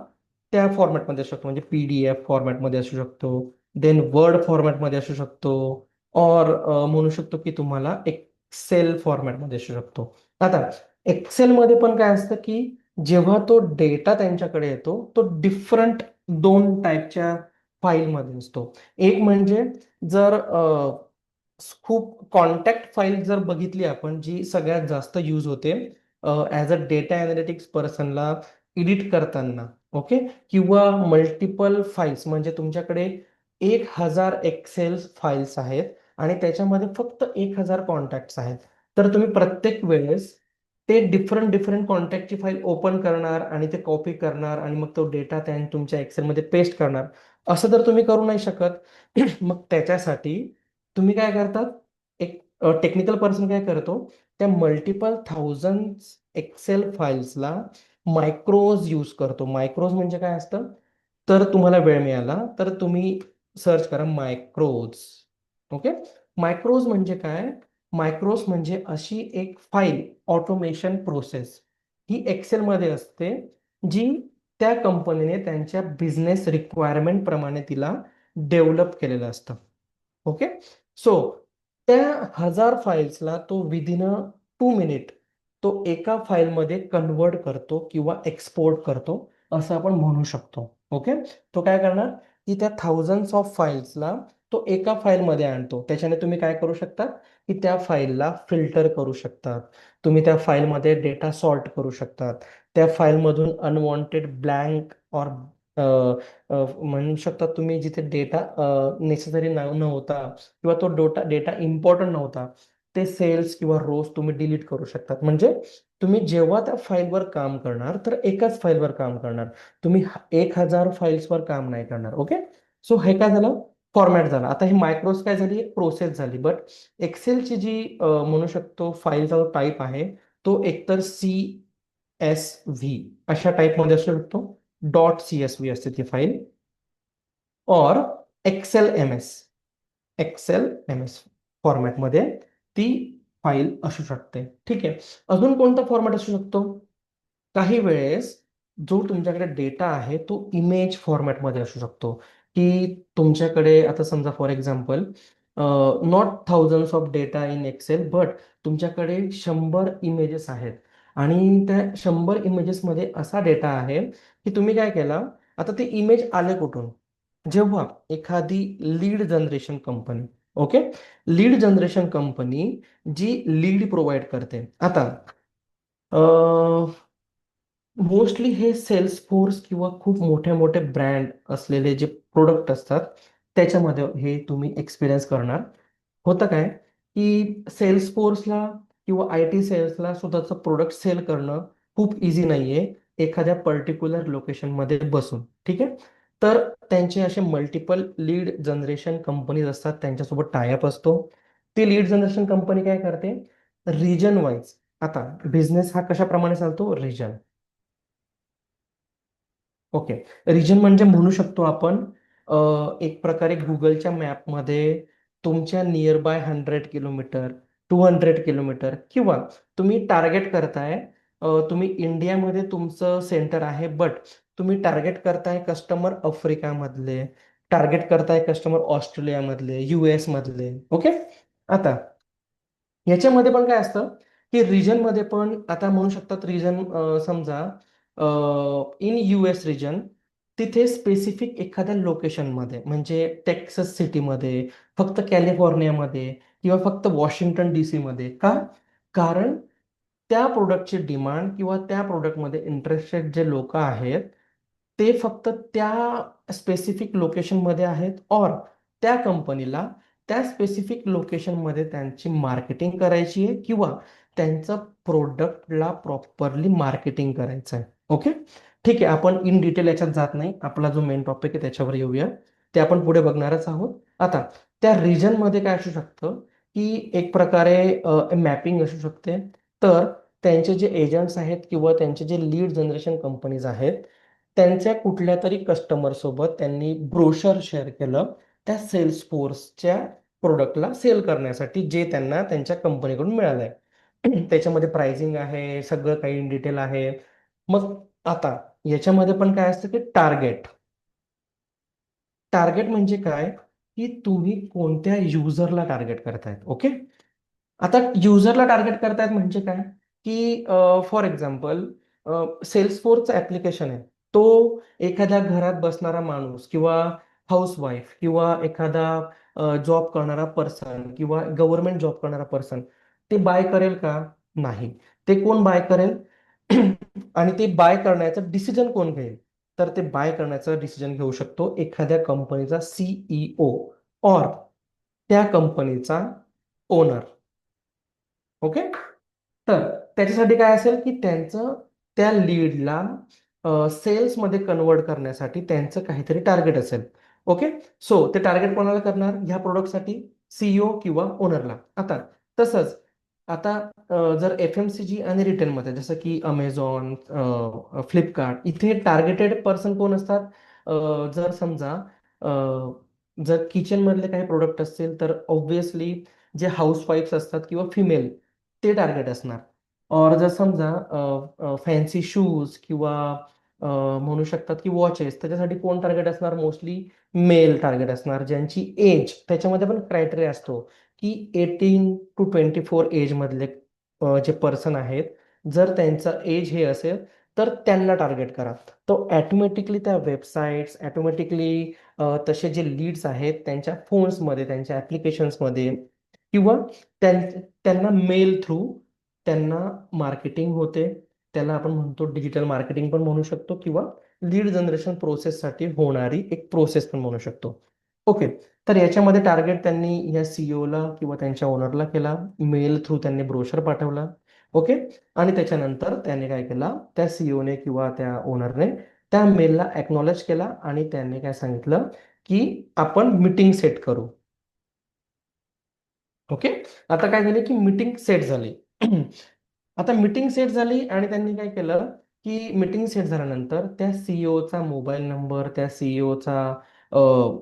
Speaker 2: त्या फॉर्मॅटमध्ये असू शकतो. म्हणजे PDF फॉर्मॅटमध्ये असू शकतो, देन वर्ड फॉर्मॅटमध्ये असू शकतो, और म्हणू शकतो की तुम्हाला एक्सेल फॉर्मॅटमध्ये असू शकतो. आता एक्सेलमध्ये पण काय असतं की जेव्हा तो डेटा त्यांच्याकडे येतो तो डिफरंट दोन टाईपच्या फाईलमध्ये असतो. एक म्हणजे जर खूप कॉन्टॅक्ट फाईल जर बघितली आपण, जी सगळ्यात जास्त यूज होते ॲज अ डेटा अनालिटिक्स पर्सनला एडिट करताना. ओके. किंवा मल्टिपल फाईल्स म्हणजे तुमच्याकडे 1000 एक्सेल फाईल्स आहेत आणि त्याच्यामध्ये फक्त 1000 कॉन्टॅक्ट्स आहेत, तर तुम्ही प्रत्येक वेळेस ते डिफरंट डिफरंट कॉन्टॅक्टची फाईल ओपन करणार आणि ते कॉपी करणार आणि मग तो डेटा त्या तुमच्या एक्सेलमध्ये पेस्ट करणार. असं तर तुम्ही करू नाही शकत. मग त्याच्यासाठी तुम्ही काय करतात, एक टेक्निकल पर्सन काय करतो, त्या मल्टिपल थाउजंड एक्सेल फाईल्सला मायक्रोज यूज करतो. मायक्रोज म्हणजे काय असतं, तर तुम्हाला वेळ मिळाला तर तुम्ही सर्च करा मायक्रोज. ओके. मायक्रोज म्हणजे काय, मायक्रोज म्हणजे अशी एक फाईल ऑटोमेशन प्रोसेस ही एक्सेलमध्ये असते, जी त्या कंपनीने त्यांच्या बिझनेस रिक्वायरमेंट प्रमाणे तिला डेव्हलप केलेलं असतं. ओके. सो त्या 1000 फाईल्सला तो विदिन अ 2 मिनिट तो एका फाईलमध्ये कन्वर्ट करतो किंवा एक्सपोर्ट करतो, असं आपण म्हणू शकतो. ओके. तो काय करणार की त्या थाउजंड्स ऑफ फाईल्सला तो एका फाईलमध्ये आणतो. त्याच्याने तुम्ही काय करू शकता की त्या फाईलला फिल्टर करू शकतात, तुम्ही त्या फाईलमध्ये डेटा सॉर्ट करू शकतात, त्या फाईलमधून अनवॉन्टेड ब्लँक और म्हणू शकता तुम्ही जिथे डेटा नेसेसरी नव्हता किंवा तो डेटा इम्पॉर्टंट नव्हता, ते सेल्स किंवा रोज तुम्ही डिलीट करू शकतात. म्हणजे तुम्ही जेव्हा त्या फाईलवर काम करणार तर एकाच फाईलवर काम करणार, तुम्ही 1000 फाईल्सवर काम नाही करणार. ओके. सो हे काय झालं, फॉर्मॅट झाला. आता ही मायक्रोस काय झाली, प्रोसेस झाली. बट एक्सेलची जी म्हणू शकतो फाईलचा जो टाईप आहे तो एकतर CSV अशा टाईपमध्ये असू शकतो, .CSV असते ती फाईल, और एक्सेल एम एस फॉर्मॅटमध्ये ती फाईल असू शकते. ठीक आहे. अजून कोणता फॉर्मॅट असू शकतो, काही वेळेस जो तुमच्याकडे डेटा आहे तो इमेज फॉर्मॅटमध्ये असू शकतो. की तुमच्याकडे आता समजा for example not thousands of data in Excel, but तुमच्याकडे 100 इमेजेस आहेत आणि त्या 100 इमेजेसमध्ये असा डेटा आहे की तुम्ही काय केला, आता ते इमेज आले कुठून, जेव्हा एखादी lead generation company, okay, lead generation company जी लीड प्रोव्हाइड करते. आता मोस्टली हे सेल्स फोर्स किंवा खूप मोठे मोठे ब्रँड असलेले जे प्रोडक्ट असतात त्याच्यामध्ये हे तुम्ही एक्सपिरियन्स करणार. होतं काय की सेल्स फोर्सला किंवा IT सेल्सला स्वतःचं प्रोडक्ट सेल करणं खूप इझी नाहीये एखाद्या पर्टिक्युलर लोकेशनमध्ये बसून. ठीक आहे. तर त्यांचे असे मल्टिपल लीड जनरेशन कंपनीज असतात, त्यांच्यासोबत टायअप असतो. ती लीड जनरेशन कंपनी काय करते, रिजन वाईज, आता बिझनेस हा कशाप्रमाणे चालतो, रिजन. ओके. रिजन म्हणजे म्हणू शकतो आपण एक प्रकारे गुगलच्या मॅपमध्ये तुमच्या नियर बाय 100 किलोमीटर, 200 किलोमीटर, किंवा तुम्ही टार्गेट करताय, तुम्ही इंडियामध्ये तुमचं सेंटर आहे, बट तुम्ही टार्गेट करताय कस्टमर आफ्रिकामधले, टार्गेट करताय कस्टमर ऑस्ट्रेलियामधले, US मधले. ओके. आता याच्यामध्ये पण काय असतं की रिजनमध्ये पण आता म्हणू शकतात रिजन, समजा इन US रिजन तिथे स्पेसिफिक एखाद्या लोकेशनमध्ये म्हणजे टेक्सास सिटीमध्ये, फक्त कॅलिफोर्नियामध्ये किंवा फक्त वॉशिंग्टन DC मध्ये. का? कारण त्या प्रोडक्टची डिमांड किंवा त्या प्रोडक्टमध्ये इंटरेस्टेड जे लोक आहेत ते फक्त त्या स्पेसिफिक लोकेशनमध्ये आहेत, और त्या कंपनीला त्या स्पेसिफिक लोकेशनमध्ये त्यांची मार्केटिंग करायची आहे किंवा त्यांचं प्रोडक्टला प्रॉपरली मार्केटिंग करायचं आहे. ओके, ठीक आहे. आपण इन डिटेल याच्यात जात नाही. आपला जो मेन टॉपिक आहे त्याच्यावर येऊया. ते आपण पुढे बघणारच आहोत. आता त्या रिजनमध्ये काय असू शकतं की एक प्रकारे मॅपिंग असू शकते. तर त्यांचे जे एजंट्स आहेत किंवा त्यांचे जे लीड जनरेशन कंपनीज आहेत त्यांच्या कुठल्या तरी कस्टमर सोबत त्यांनी ब्रोशर शेअर केलं त्या सेल्स फोर्सच्या प्रोडक्टला सेल करण्यासाठी, जे त्यांना त्यांच्या कंपनीकडून मिळालंय. त्याच्यामध्ये प्राइसिंग आहे, सगळं काही इन डिटेल आहे. मग आता याच्यामध्ये पण काय असतं की टार्गेट. टार्गेट म्हणजे काय की तुम्ही कोणत्या युजरला टार्गेट करतायत. ओके, आता युजरला टार्गेट करतायत म्हणजे काय की फॉर एक्झाम्पल सेल्सफोर्सचं ऍप्लिकेशन आहे. तो एखाद्या घरात बसणारा माणूस किंवा हाऊसवाईफ किंवा एखादा जॉब करणारा पर्सन किंवा गव्हर्नमेंट जॉब करणारा पर्सन ते बाय करेल का? नाही. ते कोण बाय करेल? आणि ते बाय करण्याचं डिसिजन कोण घेईल? तर ते बाय करण्याचं डिसिजन घेऊ शकतो एखाद्या कंपनीचा CEO और त्या कंपनीचा ओनर. ओके, तर त्याच्यासाठी काय असेल की त्यांचं त्या लीडला सेल्समध्ये कन्वर्ट करण्यासाठी त्यांचं काहीतरी टार्गेट असेल. ओके, सो ते टार्गेट कोणाला करणार ह्या प्रोडक्टसाठी? CEO किंवा ओनरला. आता तसंच आता जर FMCG आणि रिटेलमध्ये जसं की अमेझॉन, फ्लिपकार्ट, इथे टार्गेटेड पर्सन कोण असतात? जर समजा अ, जर किचन मधले काही प्रोडक्ट असतील तर ऑब्व्हियसली जे हाऊसवाईफ्स असतात किंवा फिमेल ते टार्गेट असणार. और जर समजा फॅन्सी शूज किंवा म्हणू शकतात की वॉचेस, त्याच्यासाठी कोण टार्गेट असणार? मोस्टली मेल टार्गेट असणार, ज्यांची एज त्याच्यामध्ये पण क्रायटेरिया असतो की 18 to 24 एज मधले जे पर्सन आहेत, जर त्यांचं एज हे असेल तर त्यांना टार्गेट करा. तो ॲटोमॅटिकली त्या वेबसाईट्स ॲटोमॅटिकली तसे जे लीड्स आहेत त्यांच्या फोन्समध्ये, त्यांच्या ॲप्लिकेशन्समध्ये किंवा त्यांना मेल थ्रू त्यांना मार्केटिंग होते. त्याला आपण म्हणतो डिजिटल मार्केटिंग पण म्हणू शकतो किंवा लीड जनरेशन प्रोसेससाठी होणारी एक प्रोसेस पण म्हणू शकतो. ओके, तर याच्यामध्ये टार्गेट त्यांनी या CEOला किंवा त्यांच्या ओनरला केला. मेल थ्रू त्यांनी ब्रोशर पाठवला. ओके, आणि त्याच्यानंतर त्याने काय केला, त्या CEOने किंवा त्या ओनरने त्या मेलला एक्नॉलेज केला आणि त्यांनी काय सांगितलं की आपण मीटिंग सेट करू. ओके, आता काय झाले की मीटिंग सेट झाली. आता मीटिंग सेट झाली आणि त्यांनी काय केलं की मीटिंग सेट झाल्यानंतर त्या CEOचा मोबाईल नंबर, त्या CEOचा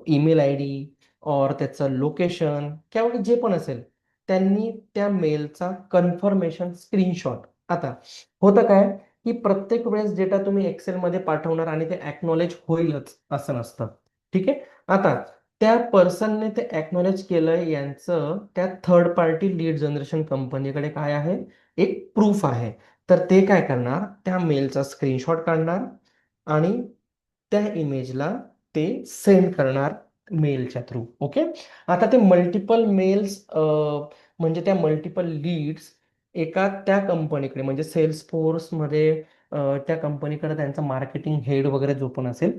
Speaker 2: ईमेल ID और त्याचं लोकेशन किंवा जे पण असेल, त्यांनी त्या मेलचा कन्फर्मेशन स्क्रीनशॉट. आता होतं काय की प्रत्येक वेळेस डेटा तुम्ही एक्सेलमध्ये पाठवणार आणि ते एक्नॉलेज होईलच असं नसतं. ठीक आहे, आता त्या पर्सनने ते एक्नॉलेज केलंय यांचं त्या थर्ड पार्टी लीड जनरेशन कंपनीकडे काय आहे? एक प्रूफ आहे. तर ते काय करणार? त्या मेलचा स्क्रीनशॉट काढणार आणि त्या इमेजला ते सेंड करणार मेलच्या थ्रू. ओके, आता ते मल्टिपल मेल्स म्हणजे त्या मल्टिपल लीड्स एका त्या कंपनीकडे म्हणजे सेल्स फोर्समध्ये त्या कंपनीकडे त्यांचा मार्केटिंग हेड वगैरे जो पण असेल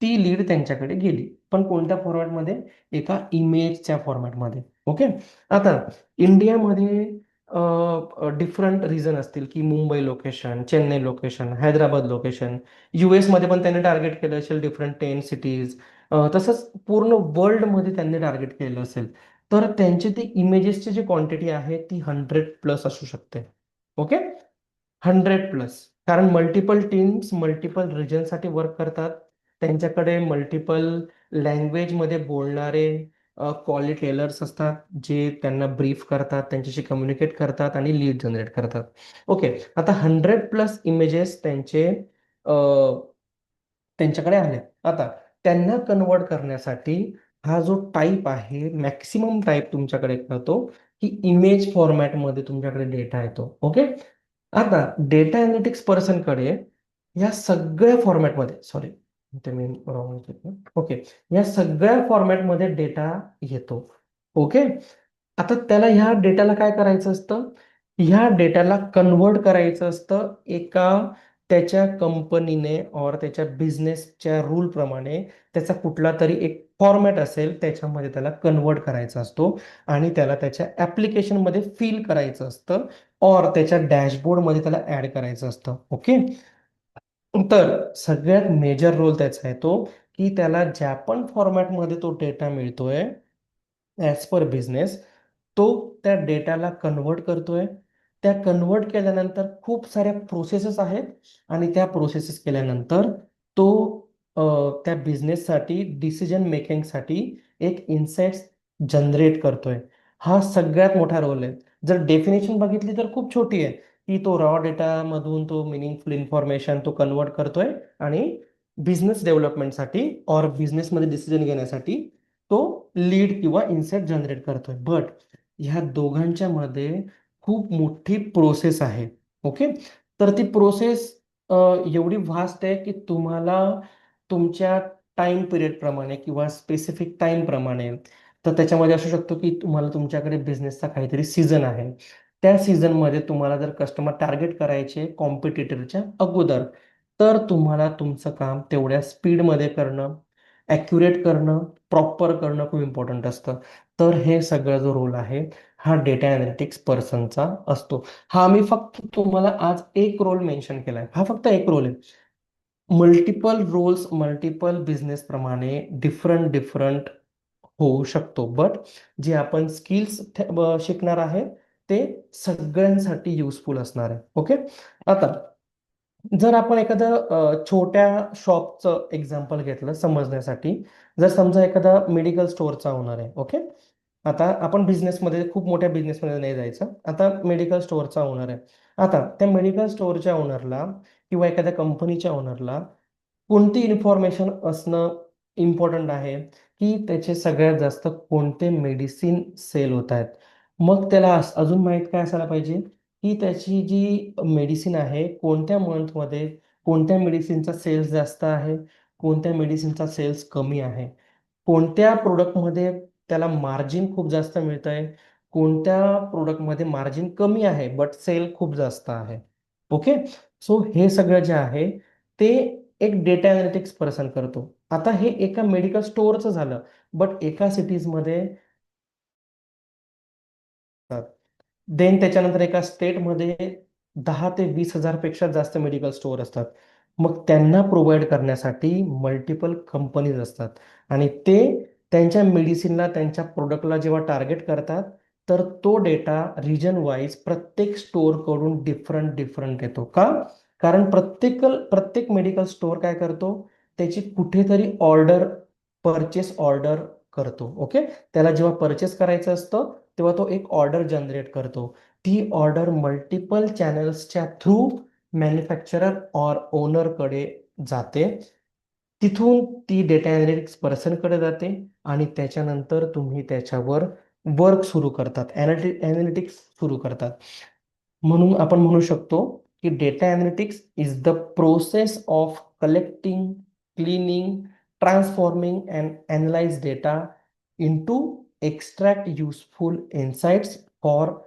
Speaker 2: ती लीड त्यांच्याकडे गेली. पण कोणत्या फॉर्मॅटमध्ये? एका इमेजच्या फॉर्मॅटमध्ये. ओके, आता इंडियामध्ये डिफरंट रिझन असतील की Mumbai location, Chennai location, Hyderabad location. US मध्ये पण त्यांनी टार्गेट केलं असेल डिफरंट 10 सिटीज. तसंच पूर्ण वर्ल्डमध्ये त्यांनी टार्गेट केलं असेल. तर त्यांची ती इमेजेसची जी क्वांटिटी आहे ती 100+ असू शकते. ओके, 100+, कारण मल्टिपल टीम्स मल्टिपल रिजनसाठी वर्क करतात. त्यांच्याकडे मल्टिपल लँग्वेजमध्ये बोलणारे कॉली टेलर्स असतात, जे त्यांना ब्रीफ करतात, त्यांच्याशी कम्युनिकेट करतात आणि लीड जनरेट करतात. ओके, आता 100+ इमेजेस त्यांच्याकडे आले. आता त्यांना कन्वर्ट करण्यासाठी हा जो टाईप आहे, मॅक्सिमम टाईप तुमच्याकडे कळतो की इमेज फॉर्मॅटमध्ये तुमच्याकडे डेटा येतो. ओके, आता डेटा अनालिटिक्स पर्सनकडे या सगळ्या फॉर्मॅटमध्ये, सॉरी, ते मी ओके, या सगळ्या फॉर्मॅटमध्ये डेटा येतो. ओके, आता त्याला ह्या डेटाला काय करायचं असतं, ह्या डेटाला कन्वर्ट करायचं असतं एका त्याच्या कंपनीने और त्याच्या बिझनेसच्या रूल प्रमाणे त्याचा कुठला तरी एक फॉर्मॅट असेल त्याच्यामध्ये त्याला कन्वर्ट करायचा असतो आणि त्याला त्याच्या ऍप्लिकेशनमध्ये फिल करायचं असतं और त्याच्या डॅशबोर्डमध्ये त्याला ऍड करायचं असतं. ओके, तर सगळ्यात मेजर रोल त्याचा आहे तो की त्याला ज्या पण फॉर्मॅटमध्ये तो डेटा मिळतोय ॲज पर बिझनेस, तो त्या डेटाला कन्वर्ट करतोय. त्या कन्वर्ट केल्यानंतर खूप साऱ्या प्रोसेसेस आहेत आणि त्या प्रोसेसेस केल्यानंतर तो त्या बिझनेससाठी डिसिजन मेकिंगसाठी एक इन्साइट्स जनरेट करतोय. हा सगळ्यात मोठा रोल आहे. जर डेफिनेशन बघितली तर खूप छोटी आहे की तो रॉ डेटामधून तो मिनिंगफुल इन्फॉर्मेशन तो कन्वर्ट करतोय आणि बिझनेस डेव्हलपमेंटसाठी और बिझनेसमध्ये डिसिजन घेण्यासाठी तो लीड किंवा इन्साइट जनरेट करतोय. बट ह्या दोघांच्या मध्ये खूप मोठी प्रोसेस आहे. ओके, तर ती प्रोसेस एवढी व्हास्ट आहे की तुम्हाला तुमच्या टाइम पिरियड प्रमाणे किंवा स्पेसिफिक टाइम प्रमाणे, तर त्याच्यामध्ये असू शकतो की तुम्हाला तुमच्याकडे बिझनेसचा काहीतरी सीझन आहे. त्या सीझनमध्ये तुम्हाला जर कस्टमर टार्गेट करायचे कॉम्पिटिटरच्या अगोदर, तर तुम्हाला तुमचं काम तेवढ्या स्पीडमध्ये करणं, ॲक्युरेट करणं, प्रॉपर करणं खूप इम्पॉर्टंट असतं. तर हे सगळं जो रोल आहे हा डेटा अनालिटिक्स पर्सनचा असतो. हा मी फक्त तुम्हाला आज एक रोल मेन्शन केलाय, हा फक्त एक रोल आहे. मल्टिपल रोल्स मल्टिपल बिझनेस प्रमाणे डिफरंट डिफरंट होऊ शकतो. बट जे आपण स्किल्स शिकणार आहे ते सगळ्यांसाठी युजफुल असणार आहे. ओके, आता जर आपण एखादं छोट्या शॉपचं एक्झाम्पल घेतलं समजण्यासाठी, जर समजा एखादा मेडिकल स्टोअरचा ओनर आहे. ओके, आता आपण बिझनेसमध्ये खूप मोठ्या बिझनेसमध्ये नाही जायचं, आता मेडिकल स्टोअरचा ओनर आहे. आता त्या मेडिकल स्टोअरच्या ओनरला किंवा एखाद्या कंपनीच्या ओनरला कोणती इन्फॉर्मेशन असणं इम्पॉर्टंट आहे की त्याचे सगळ्यात जास्त कोणते मेडिसिन सेल होत आहेत. मग त्याला अजून माहीत काय असायला पाहिजे की त्याची जी मेडिसिन आहे कोणत्या मंथमध्ये कोणत्या मेडिसिनचा सेल्स जास्त आहे, कोणत्या मेडिसिनचा सेल्स कमी आहे, कोणत्या प्रोडक्टमध्ये त्याला मार्जिन खूप जास्त मिळत आहे, कोणत्या प्रोडक्टमध्ये मार्जिन कमी आहे बट सेल खूप जास्त आहे. ओके, सो हे सगळं जे आहे ते एक डेटा अनालिटिक्स पर्सन करतो. आता हे एका मेडिकल स्टोअरचं झालं, बट एका सिटीजमध्ये देन त्याच्यानंतर एका स्टेटमध्ये 10,000 ते 20,000 पेक्षा जास्त मेडिकल स्टोअर असतात. मग त्यांना प्रोव्हाइड करण्यासाठी मल्टिपल कंपनीज असतात आणि ते त्यांच्या मेडिसिनला त्यांच्या प्रोडक्टला जेव्हा टार्गेट करतात, तर तो डेटा रिजन वाईज प्रत्येक स्टोअरकडून डिफरंट डिफरंट येतो. का? कारण प्रत्येक मेडिकल स्टोअर काय करतो, त्याची कुठेतरी ऑर्डर, परचेस ऑर्डर करतो. ओके, त्याला जेव्हा परचेस करायचं असतं तेव्हा तो एक ऑर्डर जनरेट करतो. ती ऑर्डर मल्टिपल चॅनल्सच्या थ्रू मॅन्युफॅक्चरर और ओनरकडे जाते. तिथून ती डेटा अनालिटिक्स पर्सनकडे जाते आणि त्याच्यानंतर तुम्ही त्याच्यावर वर्क सुरू करतात, अनालिटिक्स सुरू करतात. म्हणून आपण म्हणू शकतो की data analytics is the process of collecting, cleaning, transforming and analyse data into extract useful insights for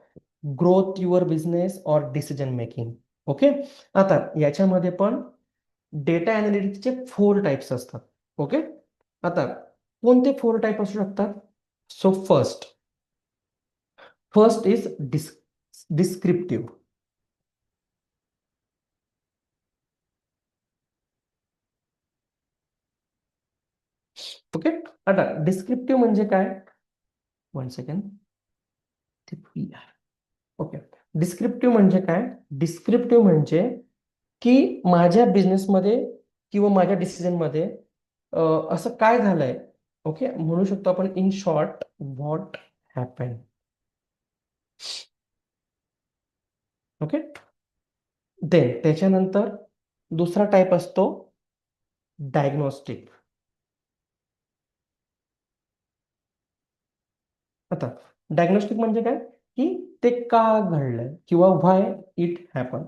Speaker 2: growth your business or decision making. Okay, आता याच्यामध्ये पण डेटा अनालिटिक्सचे 4 टाइप्स असतात. ओके, आता कोणते 4 टाइप असू शकतात? So first is descriptive. Okay, आता descriptive म्हणजे काय? 1 सेकंड. ओके, डिस्क्रिप्टिव्ह म्हणजे काय? डिस्क्रिप्टिव्ह म्हणजे की माझ्या बिझनेसमध्ये किंवा माझ्या डिसिजनमध्ये असं काय झालंय. ओके, म्हणू शकतो आपण in short what happen. Okay, then त्याच्यानंतर दुसरा टाईप असतो डायग्नोस्टिक. आता डायग्नोस्टिक म्हणजे काय की ते का घडलंय किंवा why it happen.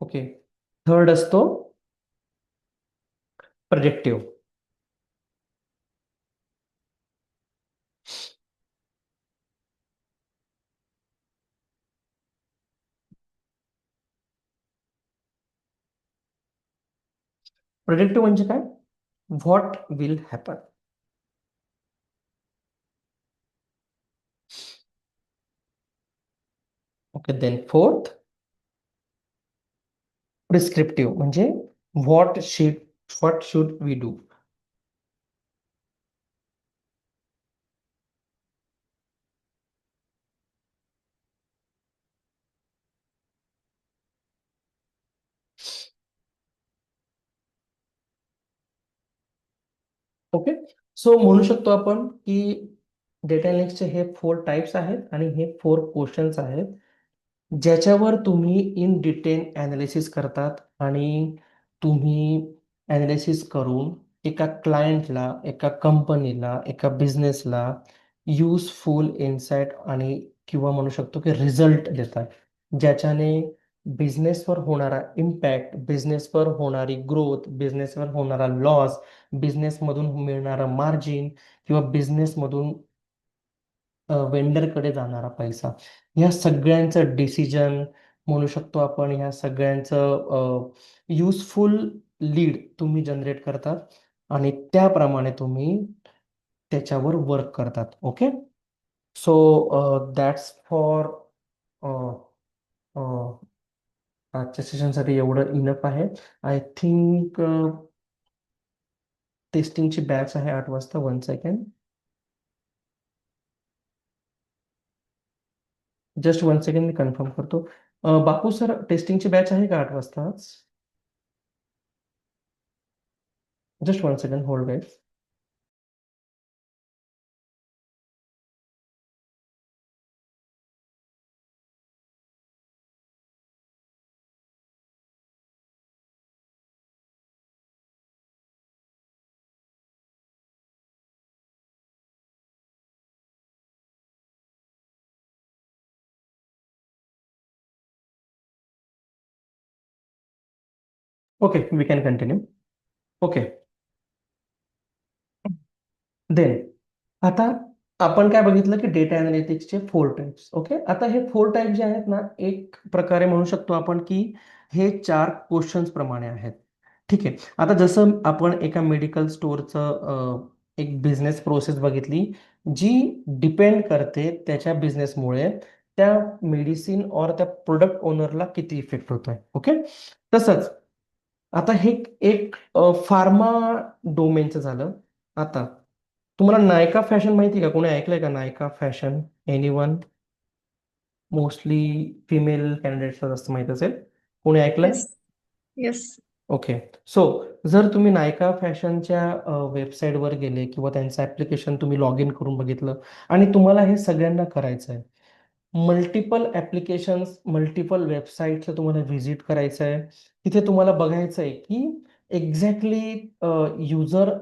Speaker 2: Okay. Third असतो प्रेडिक्टिव्ह. प्रेडिक्टिव्ह म्हणजे काय? What will happen. Okay. Then fourth prescriptive म्हणजे what should we do. Okay. So म्हणू शकतो आपण की डेटा अनालिटिक्सचे हे 4 टाइप्स आहेत आणि हे 4 क्वेश्चन्स आहेत ज्याच्यावर तुम्ही इन डिटेल ॲनालिसिस करतात आणि तुम्ही ॲनालिसिस करून एका क्लायंटला, एका कंपनीला, एका बिझनेसला युजफुल इन्साईट आणि किंवा म्हणू शकतो की रिझल्ट देतात, ज्याच्याने बिझनेसवर होणारा इम्पॅक्ट, बिझनेसवर होणारी ग्रोथ, बिझनेसवर होणारा लॉस, बिझनेसमधून मिळणारं मार्जिन किंवा बिझनेसमधून वेंडरकडे जाणारा पैसा, ह्या सगळ्यांचं डिसिजन म्हणू शकतो आपण, ह्या सगळ्यांचं युजफुल लीड तुम्ही जनरेट करतात आणि त्याप्रमाणे तुम्ही त्याच्यावर वर्क करतात. ओके. सो दॅट्स फॉर आजच्या सेशनसाठी एवढं इनफ आहे. आय थिंक टेस्टिंगची बॅच आहे 8 वाजता. 1 सेकंड, जस्ट 1 सेकंड, मी कन्फर्म करतो. बापू सर, टेस्टिंगची बॅच आहे का 8 वाजता? Just 1 second, hold guys. Okay, we can continue. Okay. Then आता आपण काय बघितलं की डेटा अनालिटिक्सचे 4 टाइप्स. ओके. आता हे 4 टाइप जे आहेत ना, एक प्रकारे म्हणू शकतो आपण की हे 4 क्वेश्चन्स प्रमाणे आहेत. ठीक आहे. आता जसं आपण एका मेडिकल स्टोअरचं एक बिझनेस प्रोसेस बघितली, जी डिपेंड करते त्याच्या बिझनेसमुळे त्या मेडिसिन और त्या प्रोडक्ट ओनरला किती इफेक्ट होतोय. ओके. तसंच आता हे एक फार्मा डोमेनचं झालं. आता तुम्हाला नायका फॅशन माहिती का? कोणी ऐकलंय का नायका फॅशन? एनीवन? मोस्टली फिमेल कॅन्डिडेट्सला जास्त माहित असेल. कोणी ऐकलंय?
Speaker 3: येस. येस.
Speaker 2: ओके. सो जर तुम्ही नायका फॅशनच्या वेबसाईटवर गेले किंवा त्यांचं ॲप्लिकेशन तुम्ही लॉग इन करून बघितलं आणि तुम्हाला हे सगळ्यांना करायचं आहे, मल्टिपल ॲप्लिकेशन्स, मल्टिपल वेबसाईट्सला तुम्हाला व्हिजिट करायचं आहे. तिथे तुम्हाला बघायचं आहे की एक्झॅक्टली युजर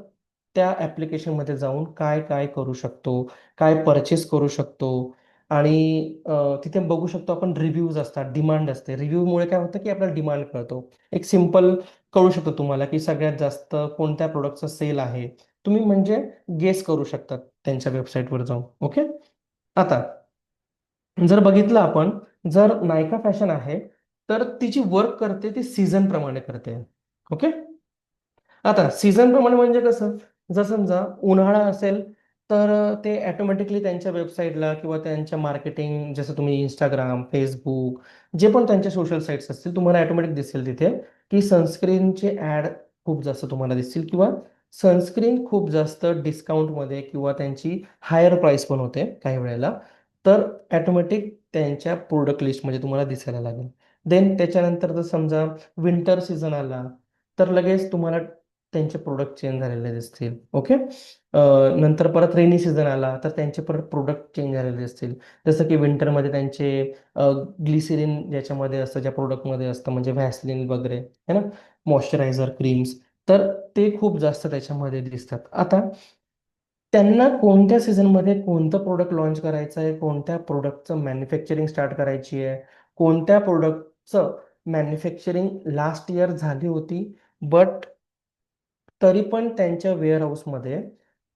Speaker 2: त्या ॲप्लिकेशनमध्ये जाऊन काय काय करू शकतो, काय परचेस करू शकतो आणि तिथे बघू शकतो आपण रिव्ह्यूज असतात, डिमांड असते. रिव्ह्यूमुळे काय होतं की आपल्याला डिमांड कळतो. एक सिम्पल कळू शकतो तुम्हाला की सगळ्यात जास्त कोणत्या प्रोडक्टचा सेल आहे. तुम्ही म्हणजे गेस करू शकता त्यांच्या वेबसाईटवर जाऊन. ओके. आता जर बघितलं आपण, जर नायका फॅशन आहे, तर तिची वर्क करते ती सीझन प्रमाणे करते. ओके. आता सीझन प्रमाणे म्हणजे कसं, जर समजा उन्हाळा असेल तर ते ॲटोमॅटिकली त्यांच्या वेबसाईटला किंवा त्यांच्या मार्केटिंग, जसं तुम्ही इंस्टाग्राम, फेसबुक, जे पण त्यांचे सोशल साईट्स असतील, तुम्हाला ॲटोमॅटिक दिसेल तिथे की सनस्क्रीनचे ॲड खूप जास्त तुम्हाला दिसतील किंवा सनस्क्रीन खूप जास्त डिस्काउंटमध्ये किंवा त्यांची हायर प्राईस पण होते काही वेळेला, तर ॲटोमॅटिक त्यांच्या प्रोडक्ट लिस्टमध्ये तुम्हाला दिसायला लागेल. देन त्याच्यानंतर जर समजा विंटर सीझन आला तर लगेच तुम्हाला त्यांचे प्रोडक्ट चेंज झालेले दिसतील. ओके. नंतर परत रेनी सीझन आला तर त्यांचे परत प्रोडक्ट चेंज झालेले दिसतील. जसं की विंटरमध्ये त्यांचे ग्लिसरीन ज्याच्यामध्ये असतं, ज्या प्रोडक्टमध्ये असतं, म्हणजे व्हॅसलिन वगैरे है ना, मॉइश्चरायझर, क्रीम्स, तर ते खूप जास्त त्याच्यामध्ये दिसतात. आता त्यांना कोणत्या सीझनमध्ये कोणतं प्रोडक्ट लॉन्च करायचं आहे, कोणत्या प्रोडक्टचं मॅन्युफॅक्चरिंग स्टार्ट करायची आहे, कोणत्या प्रोडक्टचं मॅन्युफॅक्चरिंग लास्ट इयर झाली होती, बट तरी पण त्यांच्या वेअरहाऊसमध्ये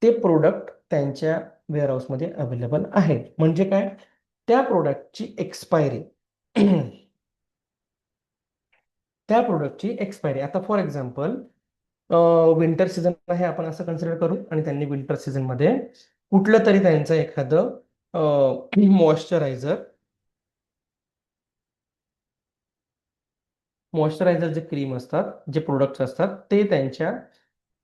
Speaker 2: ते प्रोडक्ट त्यांच्या वेअरहाऊसमध्ये अवेलेबल आहे. म्हणजे काय, त्या प्रोडक्टची एक्सपायरी त्या प्रोडक्टची एक्सपायरी आता फॉर एक्झाम्पल विंटर सीझन आहे आपण असं कन्सिडर करू, आणि त्यांनी विंटर सीझनमध्ये कुठलं तरी त्यांचं एखादं मॉइश्चरायझर जे क्रीम असतात, जे प्रोडक्ट्स असतात, ते त्यांच्या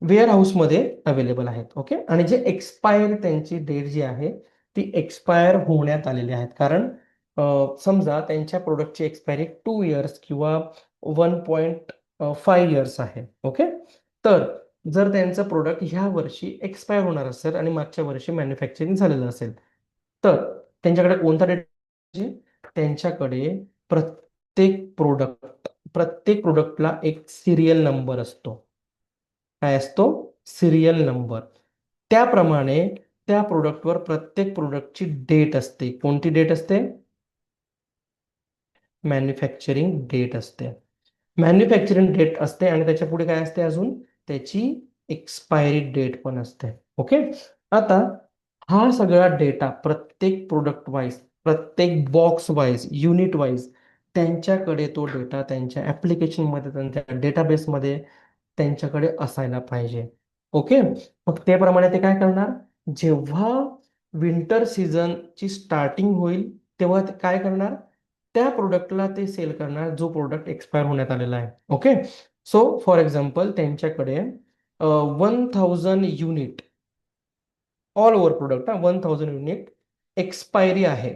Speaker 2: वेअर हाऊसमध्ये अवेलेबल आहेत. ओके, आणि जे एक्सपायर त्यांची डेट जी आहे ती एक्सपायर होण्यात आलेली आहेत. कारण समजा त्यांच्या प्रोडक्टची एक्सपायरी 2 इयर्स किंवा 1.5 इयर्स आहे. ओके, तर जर त्यांचं प्रोडक्ट ह्या वर्षी एक्सपायर होणार असेल आणि मागच्या वर्षी मॅन्युफॅक्चरिंग झालेलं असेल, तर त्यांच्याकडे कोणता डेट, त्यांच्याकडे प्रत्येक प्रोडक्टला एक सिरियल नंबर असतो. काय असतो? Serial number. त्याप्रमाणे त्या प्रोडक्टवर प्रत्येक प्रोडक्टची डेट असते. कोणती डेट असते? मॅन्युफॅक्चरिंग डेट असते. मॅन्युफॅक्चरिंग डेट असते आणि त्याच्या पुढे काय असते अजून? त्याची एक्सपायरी डेट पण असते. ओके, आता हा सगळा डेटा प्रत्येक प्रोडक्ट वाईज, प्रत्येक बॉक्स वाईज, युनिट वाईज त्यांच्याकडे तो डेटा त्यांच्या ऍप्लिकेशनमध्ये, त्यांच्या डेटाबेसमध्ये त्यांच्याकडे असायला पाहिजे. ओके, मग त्याप्रमाणे ते काय करणार, जेव्हा विंटर सीझनची स्टार्टिंग होईल तेव्हा ते काय करणार, त्या प्रोडक्टला ते सेल करणार जो प्रोडक्ट एक्सपायर होण्यात आलेला आहे. ओके, सो फॉर एक्झाम्पल त्यांच्याकडे 1000 unit all over product, 1000 unit expiry आहे.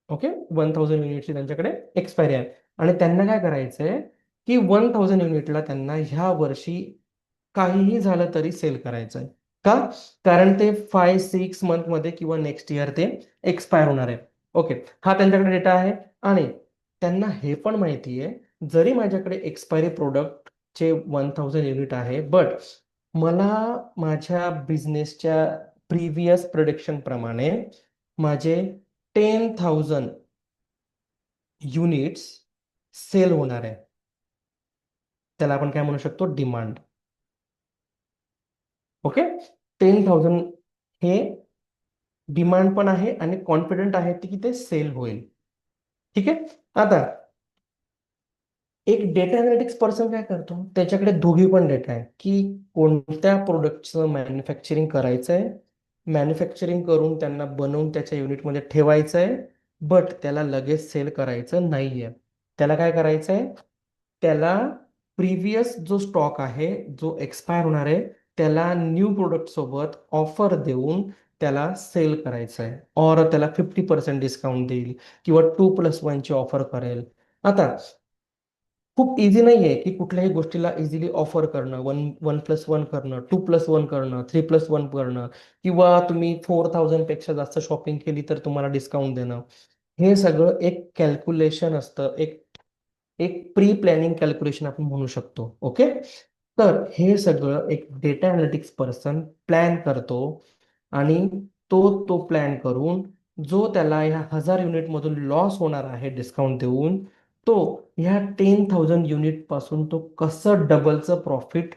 Speaker 2: ओके, 1000 युनिटची त्यांच्याकडे एक्सपायरी आहे आणि त्यांना काय करायचंय की 1000 युनिटला त्यांना ह्या वर्षी काहीही झालं तरी सेल करायचंय. का? कारण ते 5-6 मंथ मध्ये किंवा नेक्स्ट इयर ते एक्सपायर होणार आहे. ओके, हा त्यांच्याकडे डेटा आहे आणि त्यांना हे पण माहिती आहे, जरी माझ्याकडे एक्सपायरी प्रोडक्टचे 1000 युनिट आहे, बट मला माझ्या बिझनेसच्या प्रिव्हियस प्रोडक्शन प्रमाणे माझे 10,000 युनिट्स सेल होणार आहे. त्याला आपण काय म्हणू शकतो? डिमांड. ओके, 10,000 हे डिमांड पण आहे आणि कॉन्फिडंट आहे की ते सेल होईल. ठीक आहे, आता एक डेटा अनालिटिक्स पर्सन काय करतो, त्याच्याकडे दोघी पण डेटा आहे की कोणत्या प्रोडक्टचं मॅन्युफॅक्चरिंग करायचंय, मॅन्युफॅक्चरिंग करून त्यांना बनवून त्याच्या युनिटमध्ये ठेवायचंय, बट त्याला लगेच सेल करायचं नाहीये. त्याला काय करायचंय, त्याला प्रिव्हियस जो स्टॉक आहे जो एक्सपायर होणार आहे त्याला न्यू प्रोडक्ट सोबत ऑफर देऊन त्याला सेल करायचं आहे, और त्याला 50% डिस्काउंट देईल किंवा 2+1ची ऑफर करेल. आता खूप इझी नाहीये की कुठल्याही गोष्टीला इझिली ऑफर करणं, 1+1 करणं, 2+1 करणं, 3+1 करणं, किंवा तुम्ही 4000 पेक्षा जास्त शॉपिंग केली तर तुम्हाला डिस्काउंट देणं. हे सगळं एक कॅल्क्युलेशन असतं, एक एक प्री प्लॅनिंग कॅल्क्युलेशन आपण म्हणू शकतो. ओके, तर हे सगळं एक डेटा अनालिटिक्स पर्सन प्लॅन करतो आणि तो प्लॅन करून जो त्याला ह्या 1000 युनिट मधून लॉस होणार आहे डिस्काउंट देऊन, तो ह्या 10,000 युनिट पासून तो कसं डबलचं प्रॉफिट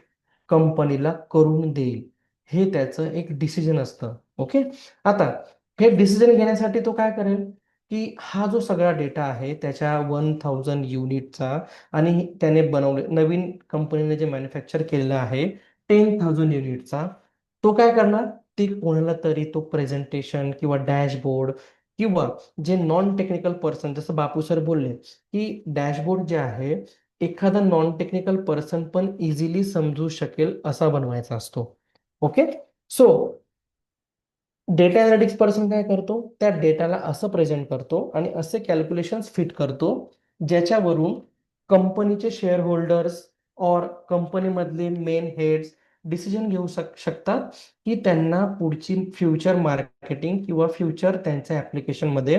Speaker 2: कंपनीला करून देईल, हे त्याचं एक डिसिजन असतं. ओके, आता हे डिसिजन घेण्यासाठी तो काय करेल की हा जो सगळा डेटा आहे त्याच्या 1000 युनिटचा आणि त्याने बनवले नवीन कंपनीने जे मॅन्युफॅक्चर केलेलं आहे 10,000 युनिटचा, तो काय करणार, ते कोणाला तरी तो प्रेझेंटेशन किंवा डॅशबोर्ड किंवा जे नॉन टेक्निकल पर्सन, जसं बापू सर बोलले की डॅशबोर्ड जे आहे एखादा नॉन टेक्निकल पर्सन पण इझिली समजू शकेल असा बनवायचा असतो. Okay, so data analytics person काय करतो, त्या डेटाला असं प्रेझेंट करतो आणि असे कॅल्क्युलेशन्स फिट करतो ज्याच्यावरून कंपनीचे शेअर होल्डर्स और कंपनीमधले मेन हेड्स डिसिजन घेऊ शकतात की त्यांना पुढची फ्युचर मार्केटिंग किंवा फ्युचर त्यांच्या ऍप्लिकेशनमध्ये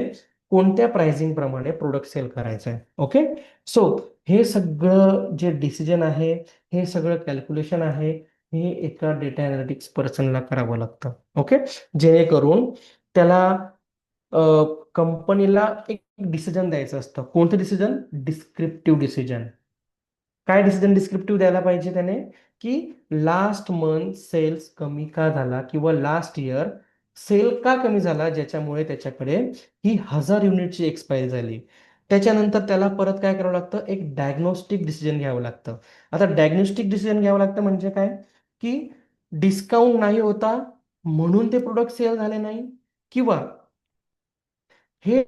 Speaker 2: कोणत्या प्राइसिंग प्रमाणे प्रोडक्ट सेल करायचं आहे. ओके, सो हे सगळं जे डिसिजन आहे, हे सगळं कॅल्क्युलेशन आहे, हे एका डेटा अनालिटिक्स पर्सनला करावं लागतं. ओके, जेणेकरून त्याला कंपनीला एक डिसिजन द्यायचं असतं. कोणतं डिसिजन? Descriptive decision. काय डिसिजन डिस्क्रिप्टिव्ह द्यायला पाहिजे त्याने? की लास्ट मंथ सेल्स कमी का झाला किंवा लास्ट इयर सेल का कमी झाला, ज्याच्यामुळे त्याच्याकडे ही 1000 युनिटची एक्सपायरी झाली. त्याच्यानंतर त्याला परत काय करावं लागतं? एक डायग्नोस्टिक डिसिजन घ्यावं लागतं. आता डायग्नोस्टिक डिसिजन घ्यावं लागतं म्हणजे काय? की डिस्काउंट नाही होता म्हणून ते प्रोडक्ट सेल झाले नाही, किंवा हे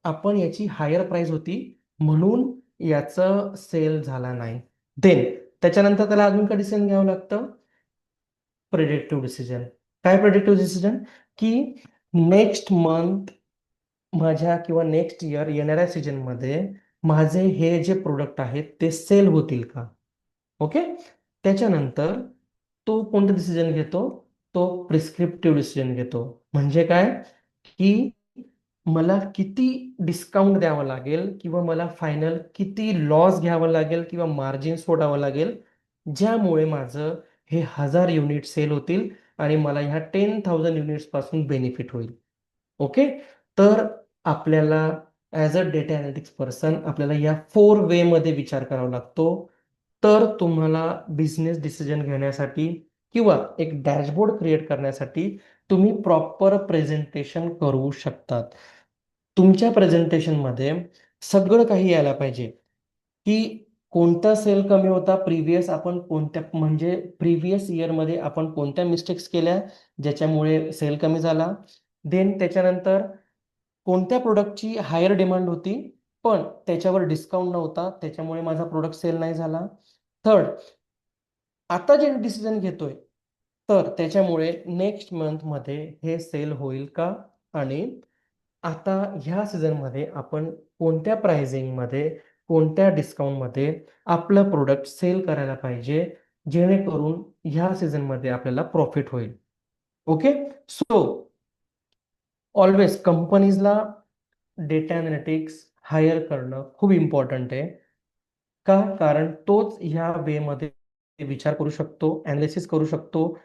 Speaker 2: आपण याची हायर प्राइस होती म्हणून याचं सेल झाला नाही. देन त्याच्यानंतर त्याला अजून काय डिसिजन घ्यावं लागतं? Predictive decision. काय प्रेडिक्टिव्ह डिसिजन? की नेक्स्ट मंथ माझ्या किंवा नेक्स्ट इयर येणाऱ्या सीजनमध्ये माझे हे जे प्रोडक्ट आहेत ते सेल होतील का? ओके. त्याच्यानंतर तो कोणता डिसिजन घेतो? तो प्रिस्क्रिप्टिव्ह डिसिजन घेतो. म्हणजे काय? की मला किती डिस्काउंट द्यावं लागेल किंवा मला फायनल किती लॉस घ्यावं लागेल किंवा मार्जिन सोडावं लागेल, ज्यामुळे माझं हे 1000 युनिट सेल होतील आणि मला ह्या 10,000 युनिट्स पासून बेनिफिट होईल. ओके. तर आपल्याला as a data analytics person आपल्याला या 4 वे मध्ये विचार करावा लागतो. तर तुम्हाला बिझनेस डिसिजन घेण्यासाठी किंवा एक डॅशबोर्ड क्रिएट करण्यासाठी तुम्ही प्रॉपर प्रेझेंटेशन करू शकतात. तुमच्या प्रेझेंटेशनमध्ये सगळं काही यायला पाहिजे, की कोणता सेल कमी होता प्रिव्हियस, आपण कोणत्या म्हणजे प्रिव्हियस इयरमध्ये आपण कोणत्या मिस्टेक्स केल्या ज्याच्यामुळे सेल कमी झाला. देन त्याच्यानंतर कोणत्या प्रोडक्टची हायर डिमांड होती पण त्याच्यावर डिस्काउंट नव्हता, त्याच्यामुळे माझा प्रोडक्ट सेल नाही झाला. थर्ड, आता जे डिसिजन घेतोय तर त्याच्यामुळे नेक्स्ट मंथमध्ये हे सेल होईल का, आणि आता ह्या सीझनमध्ये आपण कोणत्या प्राइसिंगमध्ये कोणत्या डिस्काउंटमध्ये आपलं प्रोडक्ट सेल करायला पाहिजे, जेणेकरून ह्या सीझनमध्ये आपल्याला प्रॉफिट होईल. ओके. सो ऑलवेज कंपनीजला डेटा अनालिटिक्स हायर करणं खूप इम्पॉर्टंट आहे. का? कारण तोच ह्या वेमध्ये विचार करू शकतो, ॲनालिसिस करू शकतो.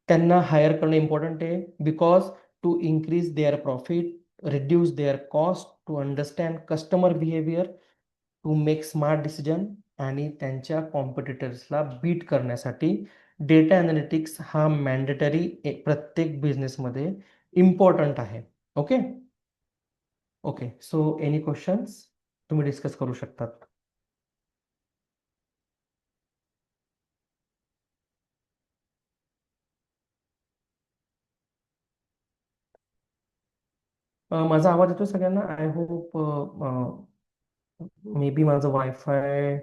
Speaker 2: त्यांना हायर करणं इम्पॉर्टंट आहे because to increase their profit, reduce their cost, to understand customer behaviour, to make smart decision आणि त्यांच्या कॉम्पिटिटर्सला बीट करण्यासाठी डेटा अनालिटिक्स हा मॅन्डेटरी प्रत्येक बिझनेसमध्ये इम्पॉर्टंट आहे. Okay. Okay. So any questions तुम्ही डिस्कस करू शकतात. माझा आवाज येतो सगळ्यांना? आय होप मे बी माझं वायफाय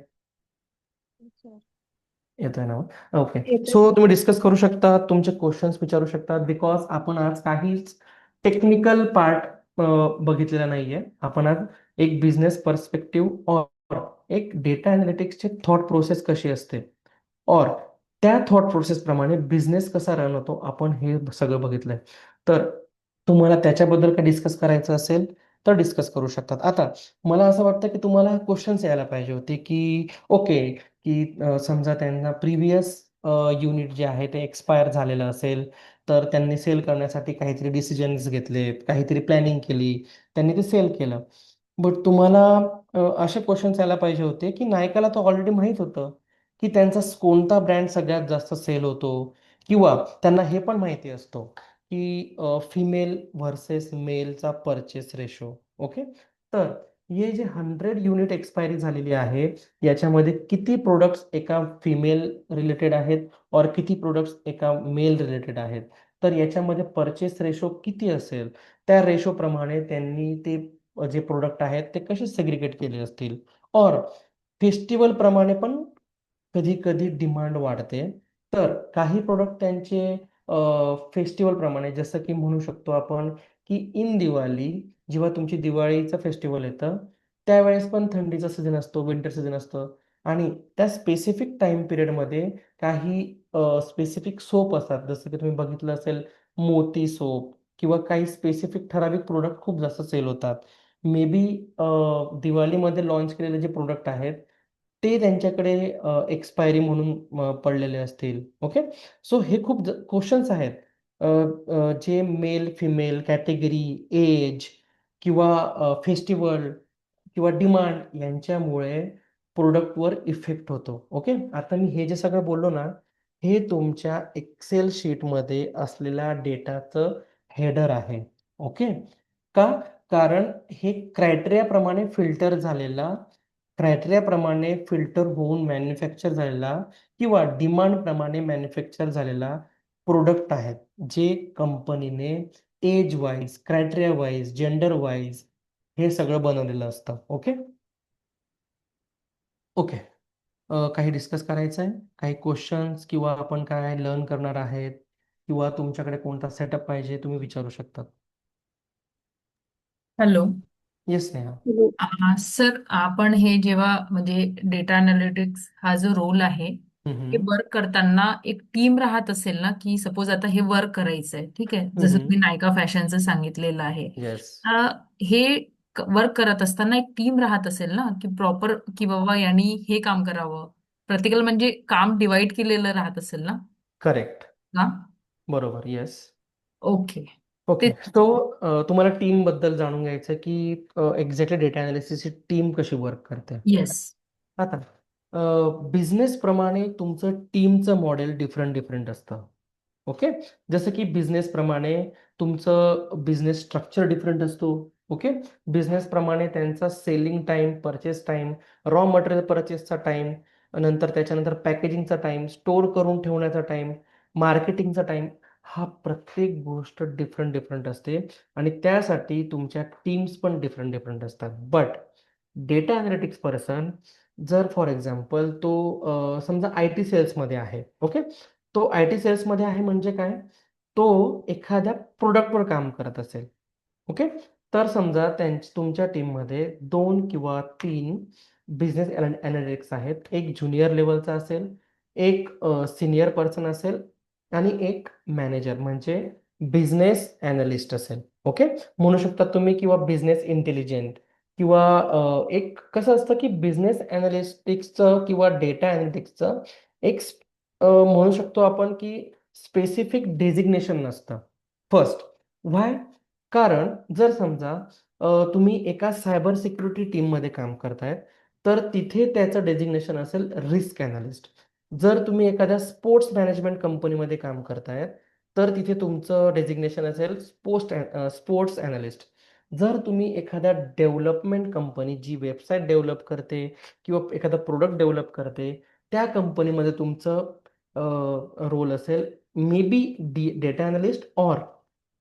Speaker 2: येतोय ना? ओके.
Speaker 4: येतोय.
Speaker 2: सो तुम्ही डिस्कस करू शकता, तुमचे क्वेश्चन्स विचारू शकतात, बिकॉज आपण आज काहीच टेक्निकल पार्ट बघितलेला नाहीये. आपण आज एक बिझनेस पर्स्पेक्टिव्ह और एक डेटा अनालिटिक्सची थॉट प्रोसेस कशी असते और त्या थॉट प्रोसेस प्रमाणे बिझनेस कसा रन होतो आपण हे सगळं बघितलंय. तर तुम्हाला त्याच्याबद्दल काही डिस्कस करायचं असेल तर डिस्कस करू शकतात. आता मला असं वाटतं की तुम्हाला क्वेश्चन्स यायला पाहिजे होते की ओके, की समजा त्यांना प्रिव्हियस युनिट जे आहे ते एक्सपायर झालेलं असेल, तर त्यांनी सेल करण्यासाठी काहीतरी डिसिजन्स घेतले, काहीतरी प्लॅनिंग केली, त्यांनी ते सेल केलं. बट तुम्हाला असे क्वेश्चन्स यायला पाहिजे होते की नायकाला तर ऑलरेडी माहीत होतं की त्यांचा कोणता ब्रँड सगळ्यात जास्त सेल होतो, किंवा त्यांना हे पण माहिती असतो की फिमेल व्हर्सेस मेलचा परचेस रेशो. ओके. तर हे जे 100 युनिट एक्सपायरी झालेली आहे याच्यामध्ये किती प्रोडक्ट्स एका फिमेल रिलेटेड आहेत और किती प्रोडक्ट्स एका मेल रिलेटेड आहेत, तर याच्यामध्ये परचेस रेशो किती असेल त्या रेशोप्रमाणे त्यांनी ते जे प्रोडक्ट आहेत ते कसे सेग्रिगेट केले असतील. और फेस्टिवल प्रमाणे पण कधी कधी डिमांड वाढते. तर काही प्रोडक्ट त्यांचे फेस्टिवल प्रमाणे, जसं की म्हणू शकतो आपण की इन दिवाळी, जेव्हा तुमची दिवाळीचं फेस्टिवल येतं त्यावेळेस पण थंडीचा सीझन असतो, विंटर सीझन असतं, आणि त्या स्पेसिफिक टाइम पिरियडमध्ये काही स्पेसिफिक सोप असतात, जसं की तुम्ही बघितलं असेल मोती सोप, किंवा काही स्पेसिफिक ठराविक प्रोडक्ट खूप जास्त सेल होतात. मे बी दिवाळीमध्ये लॉन्च केलेले जे प्रोडक्ट आहेत ते त्यांच्याकडे एक्सपायरी म्हणून पडलेले असतील. ओके. सो हे खूप क्वेश्चन्स आहेत जे मेल फिमेल कॅटेगरी, एज किंवा फेस्टिवल किंवा डिमांड यांच्यामुळे प्रोडक्टवर इफेक्ट होतो. ओके, आता मी हे जे सगळं बोललो ना, हे तुमच्या एक्सेल शीटमध्ये असलेल्या डेटाचं हेडर आहे. ओके, का? कारण हे क्रायटेरियाप्रमाणे फिल्टर होऊन मॅन्युफॅक्चर झालेला किंवा डिमांडप्रमाणे मॅन्युफॅक्चर झालेला प्रोडक्ट आहेत, जे कंपनीने age wise, criteria wise, gender wise हे सगळं बनवलेलं असतं. Okay okay. काही डिस्कस करायचं आहे, काही क्वेश्चन्स किंवा आपण काय लर्न करणार आहेत किंवा तुमच्याकडे कोणता सेटअप पाहिजे तुम्ही विचारू शकता.
Speaker 3: हॅलो.
Speaker 2: येस नेहा.
Speaker 3: सर, आपण हे जेव्हा म्हणजे डेटा अनालिटिक्स हा जो रोल आहे, हे वर्क करताना एक टीम राहत असेल ना, की सपोज आता हे वर्क करायचंय, ठीक आहे, जसं तुम्ही नायका फॅशनचं सांगितलेलं आहे.
Speaker 2: येस.
Speaker 3: हे वर्क करत असताना एक टीम राहत असेल ना, की प्रॉपर की बाबा यांनी हे काम करावं. प्रॅक्टिकल म्हणजे काम डिवाइड केलेलं राहत असेल ना.
Speaker 2: करेक्ट.
Speaker 3: हा.
Speaker 2: बरोबर. येस.
Speaker 3: ओके.
Speaker 2: ओके, सो तुम्हाला टीम बद्दल जाणून घ्यायचं की एक्झॅक्टली डेटा अनालिसिसची टीम कशी वर्क करते.
Speaker 3: येस.
Speaker 2: आता बिझनेस प्रमाणे तुमचं टीमचं मॉडेल डिफरंट असतं. ओके, जसं की बिझनेस प्रमाणे तुमचं बिझनेस स्ट्रक्चर डिफरंट असतो. ओके, बिझनेस प्रमाणे त्यांचा selling time, purchase time, raw material परचेसचा टाइम, नंतर त्याच्यानंतर पॅकेजिंगचा टाइम, स्टोअर करून ठेवण्याचा टाइम, मार्केटिंगचा टाइम, हा प्रत्येक गोष्ट डिफरंट असते आणि त्यासाठी तुमच्या टीम्स पण डिफरंट असतात. बट डेटा अनालिटिक्स पर्सन जर फॉर एक्झाम्पल तो समजा IT सेल्समध्ये आहे. ओके, तो IT सेल्समध्ये आहे म्हणजे काय, तो एखाद्या प्रोडक्टवर काम करत असेल. ओके, तर समजा तुमच्या टीममध्ये 2 किंवा 3 बिझनेस अनालिटिक्स आहेत. एक ज्युनियर लेवलचा असेल, एक सिनियर पर्सन असेल आणि एक मॅनेजर म्हणजे बिझनेस अनालिस्ट असेल. ओके, म्हणू शकता तुम्ही किंवा बिझनेस इंटेलिजंट किंवा एक कसं असतं की बिझनेस अनालिटिक्सचं किंवा डेटा अनालिटिक्सचं एक म्हणू शकतो आपण की स्पेसिफिक डेझिग्नेशन नसतं. फर्स्ट व्हाय? कारण जर समजा तुम्ही एका सायबर सिक्युरिटी टीममध्ये काम करतायत, तर तिथे त्याचं डेझिग्नेशन असेल रिस्क अनालिस्ट. जर तुम्ही एखाद्या स्पोर्ट्स मॅनेजमेंट कंपनीमध्ये काम करतायत, तर तिथे तुमचं डेझिग्नेशन असेल स्पोर्ट्स अनालिस्ट. जर तुम्ही एखाद्या डेव्हलपमेंट कंपनी जी वेबसाईट डेव्हलप करते किंवा एखादा प्रोडक्ट डेव्हलप करते, त्या कंपनीमध्ये तुमचं रोल असेल may be data analyst or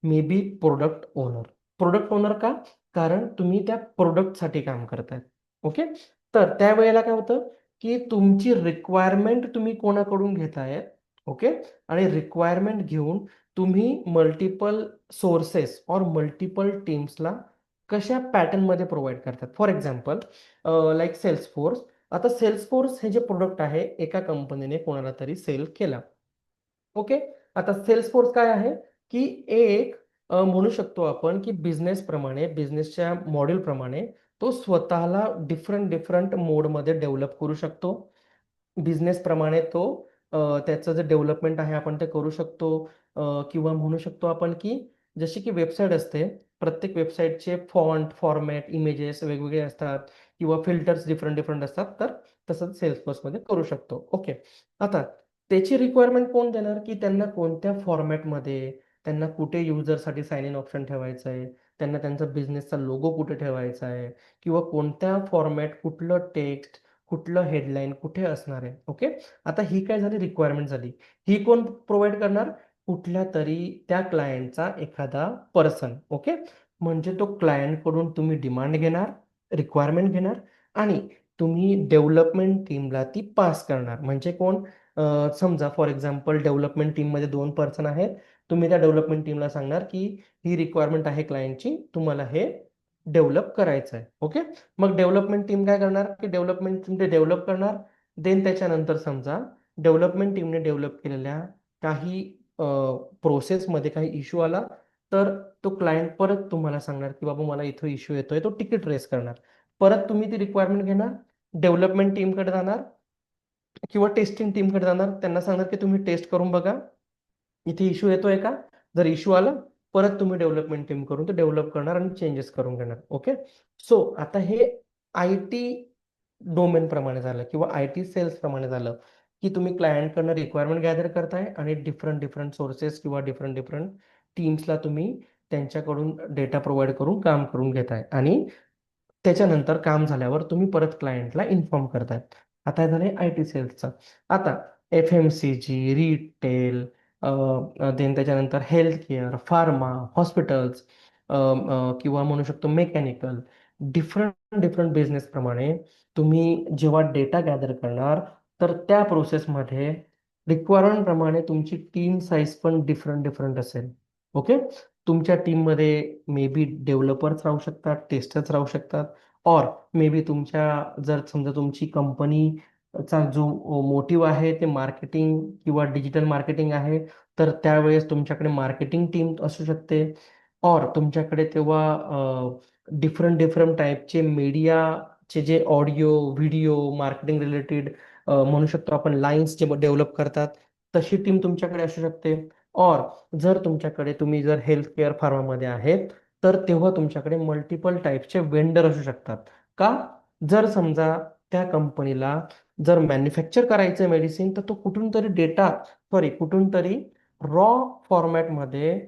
Speaker 2: may be product owner. Product owner का? कारण तुम्ही त्या प्रोडक्टसाठी काम करताय. ओके, तर त्यावेळेला काय होतं की तुमची रिक्वायरमेंट तुम्ही कोणाकडून घेताय. ओके, आणि रिक्वायरमेंट घेऊन तुम्ही मल्टिपल सोर्सेस और मल्टिपल टीम्सला कशा पॅटर्नमध्ये प्रोव्हाइड करतात. For example like Salesforce. आता सेल्सफोर्स हे जे प्रोडक्ट आहे एका कंपनीने कोणाला तरी सेल केला. ओके, आता सेल्सफोर्स काय आहे की एक म्हणू शकतो आपण की बिझनेसच्या मॉडेलप्रमाणे तो स्वतःला डिफरंट मोडमध्ये डेव्हलप करू शकतो. बिझनेसप्रमाणे तो त्याचं जे डेव्हलपमेंट आहे आपण ते करू शकतो. किंवा म्हणू शकतो आपण की जशी की वेबसाईट असते, प्रत्येक वेबसाईटचे फॉन्ट, फॉर्मॅट, इमेजेस वेगवेगळे असतात किंवा फिल्टर्स डिफरंट असतात. तर तसंच सेल्सफोर्समध्ये करू शकतो. ओके, आता त्याची रिक्वायरमेंट कोण देणार की त्यांना कोणत्या फॉर्मॅटमध्ये, त्यांना कुठे युजरसाठी साइन इन ऑप्शन ठेवायचं आहे, त्यांना त्यांचा बिझनेसचा लोगो कुठे ठेवायचा आहे किंवा कोणत्या फॉर्मॅट, कुठलं टेक्स्ट, कुठलं हेडलाईन कुठे असणार आहे. ओके, आता ही काय झाली रिक्वायरमेंट झाली. ही कोण प्रोव्हाइड करणार? कुठल्या तरी त्या क्लायंटचा एखादा पर्सन. ओके, म्हणजे तो क्लायंटकडून तुम्ही डिमांड घेणार, रिक्वायरमेंट घेणार आणि तुम्ही डेव्हलपमेंट टीमला ती पास करणार. म्हणजे कोण? समजा फॉर एक्झाम्पल डेव्हलपमेंट टीममध्ये 2 पर्सन आहेत. तुम्ही त्या डेव्हलपमेंट टीमला सांगणार की ही रिक्वायरमेंट आहे क्लायंटची, तुम्हाला हे डेव्हलप करायचं आहे. ओके, मग डेव्हलपमेंट टीम काय करणार की डेव्हलपमेंट टीम ते डेव्हलप करणार. देन त्याच्यानंतर समजा डेव्हलपमेंट टीमने डेव्हलप केलेल्या काही प्रोसेसमध्ये काही इश्यू आला, तर तो क्लायंट परत तुम्हाला सांगणार की बाबा मला इथं इश्यू येतोय, तो तिकीट रेस करणार. परत तुम्ही ती रिक्वायरमेंट घेणार, डेव्हलपमेंट टीमकडे जाणार किंवा टेस्टिंग टीमकडे जाणार, त्यांना सांगणार की तुम्ही टेस्ट करून बघा, इथे इश्यू येतोय का? जर इश्यू आला परत तुम्ही डेव्हलपमेंट टीम करून ते डेव्हलप करणार आणि चेंजेस करून घेणार. ओके, सो आता हे आय टी डोमेन प्रमाणे झालं किंवा आय टी सेल्स प्रमाणे झालं की तुम्ही क्लायंटकडनं रिक्वायरमेंट गॅदर करताय आणि डिफरंट डिफरंट सोर्सेस किंवा डिफरंट डिफरंट टीम्सला तुम्ही त्यांच्याकडून डेटा प्रोव्हाइड करून काम करून घेताय आणि त्याच्यानंतर काम झाल्यावर तुम्ही परत क्लायंटला इन्फॉर्म करताय. आता हे झाले आय टी सेल्सचं. आता F M C G, retail, then त्याच्यानंतर हेल्थ केअर, फार्मा, हॉस्पिटल्स किंवा म्हणू शकतो मेकॅनिकल, डिफरंट डिफरंट बिझनेस प्रमाणे तुम्ही जेव्हा डेटा गॅदर करणार तर त्या प्रोसेसमध्ये रिक्वायरमेंट प्रमाणे तुमची टीम साईज पण डिफरंट डिफरंट असेल. ओके, तुमच्या टीममध्ये मे बी डेव्हलपर्स राहू शकतात, टेस्टर्स राहू शकतात, और मे बी तुमच्या जर समजा तुमची कंपनीचा जो मोटिव्ह आहे ते मार्केटिंग किंवा डिजिटल मार्केटिंग आहे तर त्यावेळेस तुमच्याकडे मार्केटिंग टीम असू शकते, और तुमच्याकडे तेव्हा डिफरंट डिफरंट टाईपचे मीडियाचे जे ऑडिओ व्हिडिओ मार्केटिंग रिलेटेड म्हणू शकतो आपण लाईन्स जे डेव्हलप करतात तशी टीम तुमच्याकडे असू शकते. और जर तुमच्याकडे तुम्ही जर हेल्थ केअर फार्मामध्ये आहेत तर तेव्हा तुमच्याकडे मल्टिपल टाईपचे वेंडर असू शकतात. का? जर समजा त्या कंपनीला जर मॅन्युफॅक्चर करायचं मेडिसिन तर तो कुठून तरी डेटा कुठून तरी रॉ फॉर्मॅटमध्ये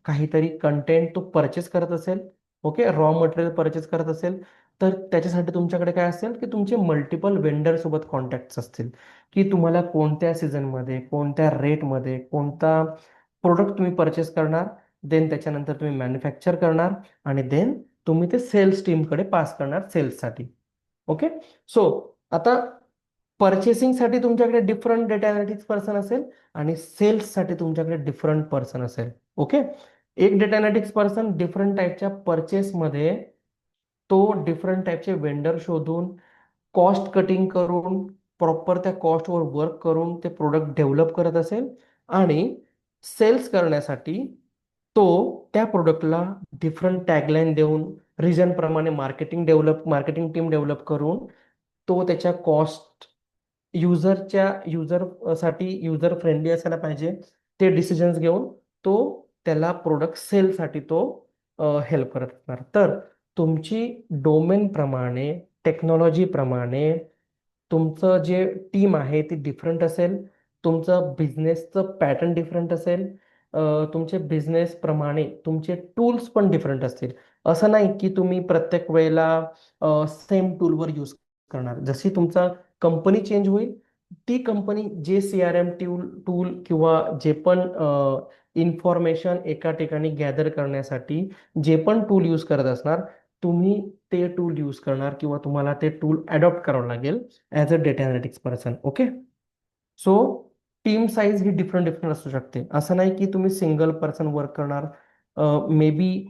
Speaker 2: काहीतरी कंटेंट तो परचेस करत असेल. ओके, रॉ मटेरियल परचेस करत असेल तर त्याच्यासाठी तुमच्याकडे काय असेल की तुमचे मल्टिपल वेंडर सोबत कॉन्टॅक्ट असतील की तुम्हाला कोणत्या सीझनमध्ये कोणत्या रेटमध्ये कोणता प्रोडक्ट तुम्ही परचेस करणार, देन त्याच्यानंतर तुम्ही मॅन्युफॅक्चर करणार आणि देन तुम्ही ते सेल्स टीमकडे पास करणार सेल्ससाठी. ओके, सो आता पर्चेसिंगसाठी तुमच्याकडे डिफरंट डेटा अनालिटिक्स पर्सन असेल आणि सेल्ससाठी तुमच्याकडे डिफरंट पर्सन असेल. ओके, एक डेटा अनालिटिक्स पर्सन डिफरंट टाईपच्या परचेसमध्ये तो डिफरंट टाईपचे वेंडर शोधून कॉस्ट कटिंग करून प्रॉपर त्या कॉस्टवर वर्क करून ते प्रोडक्ट डेव्हलप करत असेल आणि सेल्स करण्यासाठी तो त्या प्रोडक्टला डिफरंट टॅगलाईन देऊन रिजन प्रमाणे मार्केटिंग टीम डेव्हलप करून तो त्याच्या कॉस्ट युजरसाठी युजर फ्रेंडली असायला पाहिजे ते डिसिजन्स घेऊन तो त्याला प्रोडक्ट सेलसाठी तो हेल्प करत असणार. तर तुमची डोमेन प्रमाणे टेक्नॉलॉजी प्रमाणे तुमचं जे टीम आहे ती डिफरंट असेल, तुमचं बिझनेसचं पॅटर्न डिफरंट असेल, तुमचे बिझनेस प्रमाणे तुमचे टूल्स पण डिफरंट असतील. असं नाही की तुम्ही प्रत्येक वेळेला सेम टूलवर यूज करणार. जशी तुमचा कंपनी चेंज होईल ती कंपनी जे CRM टूल किंवा जे पण इन्फॉर्मेशन एका ठिकाणी गॅदर करण्यासाठी जे पण टूल यूज करत असणार तुम्ही ते टूल यूज करणार किंवा तुम्हाला ते टूल अडॉप्ट करावं लागेल as a data analytics person. Okay, so team size he different different असू शकते. असं नाही की तुम्ही सिंगल पर्सन वर्क करणार. मे बी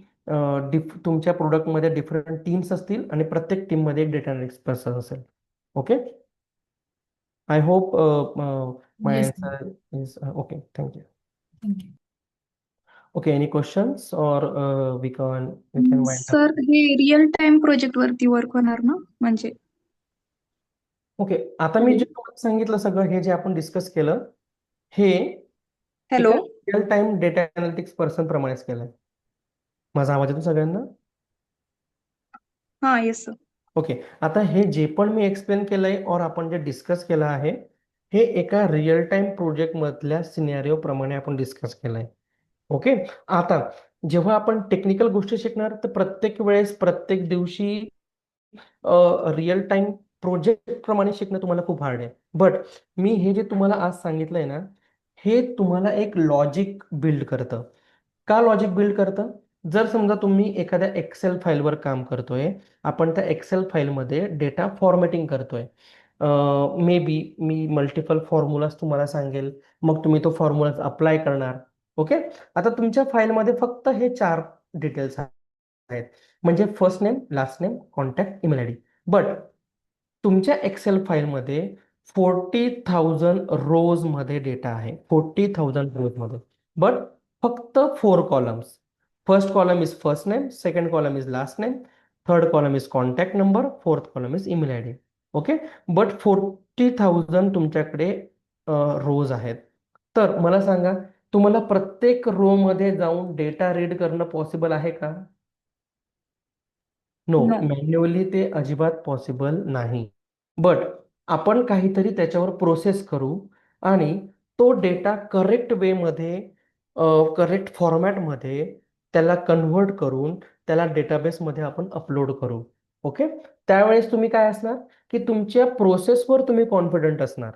Speaker 2: तुमच्या प्रोडक्टमध्ये डिफरंट टीम्स असतील आणि प्रत्येक टीममध्ये एक डेटा अनालिटिक्स पर्सन असेल. Okay, I hope my
Speaker 3: yes.
Speaker 2: Answer is okay. Thank you.
Speaker 3: Thank you.
Speaker 2: Okay, any questions और we can wind up.
Speaker 4: Sir हे रिअल टाइम प्रोजेक्ट वरती वर्क होणार ना म्हणजे?
Speaker 2: ओके, आता मी जे तुम्हाला सांगितलं सगळं हे जे आपण डिस्कस केलं हे
Speaker 4: हॅलो.
Speaker 2: एका real time data analytics person प्रमाणेच केलंय. माझा आवाज येतो सगळ्यांना?
Speaker 4: हा, येस सर.
Speaker 2: ओके, आता हे जे पण मी एक्सप्लेन केलंय और आपण जे डिस्कस केलं आहे हे एका रिअल टाइम प्रोजेक्ट मधल्या सिनेरिओ प्रमाणे आपण डिस्कस केलंय. ओके, आता जेव्हा आपण टेक्निकल गोष्टी शिकणार तर प्रत्येक वेळेस प्रत्येक दिवशी रिअल टाइम प्रोजेक्ट प्रमाणे शिकणं तुम्हाला खूप हार्ड आहे. बट मी हे जे तुम्हाला आज सांगितलंय ना हे तुम्हाला एक लॉजिक बिल्ड करतं. का लॉजिक बिल्ड करतं? जर समजा तुम्ही एखाद्या एक्सेल फाईलवर काम करतोय, आपण त्या एक्सेल फाईलमध्ये डेटा फॉर्मॅटिंग करतोय, may be me multiple formulas तुम्हाला सांगेल, मग तुम्ही तो फॉर्म्युलाज अप्लाय करणार. ओके, आता तुमच्या फाईलमध्ये फक्त हे 4 डिटेल्स आहेत म्हणजे first name, last name, contact, email ID. But तुमच्या एक्सेल फाईलमध्ये 40,000 रोज मध्ये डेटा आहे, 40,000 रोज मध्ये. बट फक्त 4 columns. First column is first name, second column is last name, third column is contact number, fourth column is email ID. Okay, but 40,000 तुमच्याकडे रोज आहेत. तर मला सांगा तुम्हाला प्रत्येक रो मध्ये जाऊन डेटा रीड करणं पॉसिबल आहे का? No,
Speaker 4: No.
Speaker 2: मॅन्युअली ते अजिबात पॉसिबल नाही. बट आपण काहीतरी त्याच्यावर प्रोसेस करू आणि तो डेटा करेक्ट वेमध्ये, करेक्ट फॉर्मॅटमध्ये त्याला कन्व्हर्ट करून त्याला डेटाबेसमध्ये आपण अपलोड करू. ओके, त्यावेळेस तुम्ही काय असणार की तुमच्या प्रोसेसवर तुम्ही कॉन्फिडंट असणार.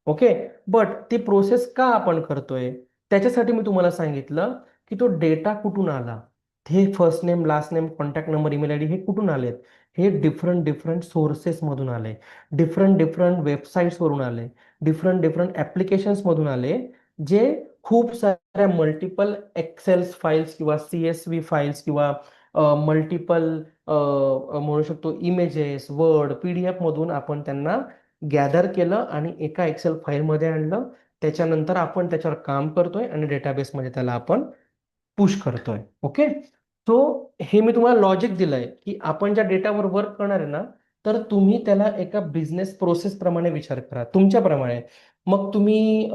Speaker 2: ओके, बट ती प्रोसेस का आपण करतोय त्याच्यासाठी मी तुम्हाला सांगितलं की तो डेटा कुठून आला, हे first name, last name, contact number, email ID हे कुठून आलेत? हे डिफरंट डिफरंट सोर्सेस मधून आले, डिफरंट डिफरंट वेबसाईट्स वरून आले, डिफरंट डिफरंट ऍप्लिकेशन्स मधून आले, जे खूप साऱ्या मल्टिपल एक्सेल्स फाईल्स किंवा CSV फाईल्स किंवा मल्टिपल म्हणू शकतो इमेजेस, वर्ड, PDF मधून आपण त्यांना गॅदर केलं आणि एका एक्सेल फाईलमध्ये आणलं. त्याच्यानंतर आपण त्याच्यावर काम करतोय आणि डेटाबेसमध्ये त्याला आपण पुश करतोय. ओके, सो हे मी तुम्हाला लॉजिक दिलंय की आपण ज्या डेटावर वर्क करणार आहे ना, तर तुम्ही त्याला एका बिझनेस प्रोसेस प्रमाणे विचार करा, तुमच्याप्रमाणे. मग तुम्ही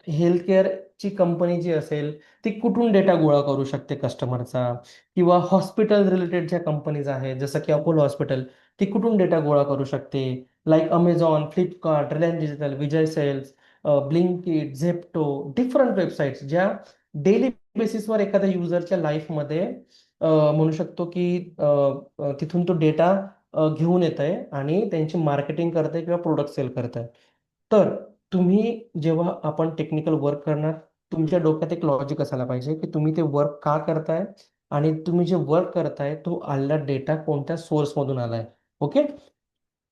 Speaker 2: हेल्थ केअरची कंपनी जी असेल ती कुठून डेटा गोळा करू शकते कस्टमरचा, किंवा हॉस्पिटल रिलेटेड ज्या कंपनीज आहेत जसं की अपोलो हॉस्पिटल, ती कुठून डेटा गोळा करू शकते, like Amazon, Flipkart, Reliance Digital, Vijay Sales, Blinkit, Zepto, different websites ज्या डेली बेसिसवर एखाद्या युजरच्या लाईफमध्ये म्हणू शकतो की तिथून तो डेटा घेऊन येत आहे आणि त्यांची मार्केटिंग करते किंवा प्रोडक्ट सेल करत आहे. तर तुम्ही जेव्हा आपण टेक्निकल वर्क करणार, तुमच्या डोक्यात एक लॉजिक असायला पाहिजे की तुम्ही ते वर्क का करताय आणि तुम्ही जे वर्क करताय तो आलेला डेटा कोणत्या सोर्स मधून आलाय. ओके,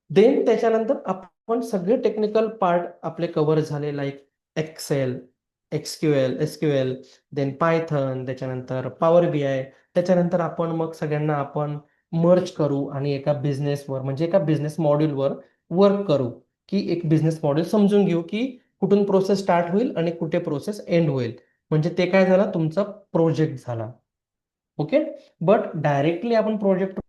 Speaker 2: देन त्याच्यानंतर आपण सगळे टेक्निकल पार्ट आपले कव्हर झाले, like Excel, SQL, then Python, त्याच्यानंतर पॉवर BI. त्याच्यानंतर आपण मग सगळ्यांना आपण मर्ज करू आणि एका बिझनेसवर म्हणजे एका बिझनेस मॉड्यूलवर वर्क करू, की एक बिझनेस मॉड्यूल समजून घेऊ की कुठून प्रोसेस स्टार्ट होईल आणि कुठे प्रोसेस एंड होईल. म्हणजे ते काय झालं, तुमचा प्रोजेक्ट झाला. ओके, बट डायरेक्टली आपण प्रोजेक्ट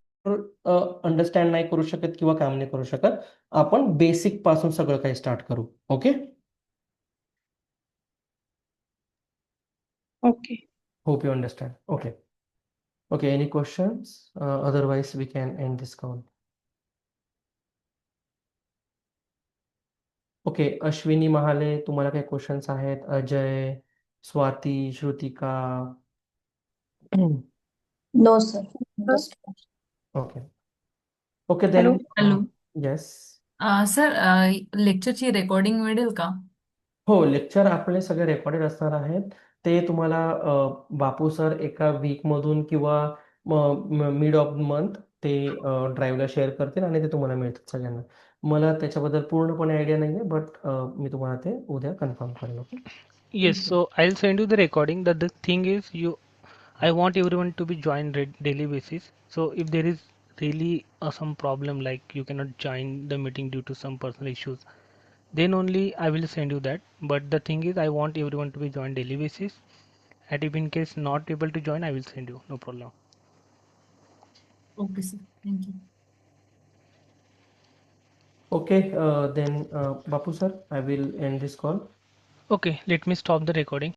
Speaker 2: अंडरस्टँड नाही करू शकत किंवा काम नाही करू शकत. आपण बेसिक पासून सगळं काही स्टार्ट करू. Okay,
Speaker 4: Okay.
Speaker 2: Hope you understand. Okay okay, any questions? Otherwise we can end this call. Okay, Ashwini Mahale, तुम्हाला काही क्वेश्चन्स आहेत? Ajay, Swati, Shrutika?
Speaker 5: No, sir. Just
Speaker 2: okay okay,
Speaker 4: Hello.
Speaker 2: Then
Speaker 3: hello
Speaker 2: yes.
Speaker 3: Sir, लेक्चरची रेकॉर्डिंग मिळेल का?
Speaker 2: हो, लेक्चर आपले सगळे रेकॉर्डेड असणार आहेत. ते तुम्हाला बापू सर एका वीकमधून किंवा मिड ऑफ मंथ ते ड्राईव्हला शेअर करतील आणि ते तुम्हाला मिळतील सगळ्यांना. मला त्याच्याबद्दल पूर्णपणे आयडिया नाही आहे, बट मी तुम्हाला ते उद्या कन्फर्म करेन. Okay,
Speaker 1: Yes, so I'll send you the recording. That the thing is, I want everyone to be joined daily basis. So if there is really some problem, like you cannot join the meeting due to some personal issues, then only I will send you that. But the thing is, I want everyone to be joined daily basis. And if in case not able to join, I will send you. No problem.
Speaker 3: Okay sir, thank you.
Speaker 2: Okay, then Bapu sir, I will end this call.
Speaker 1: Okay, let me stop the recording.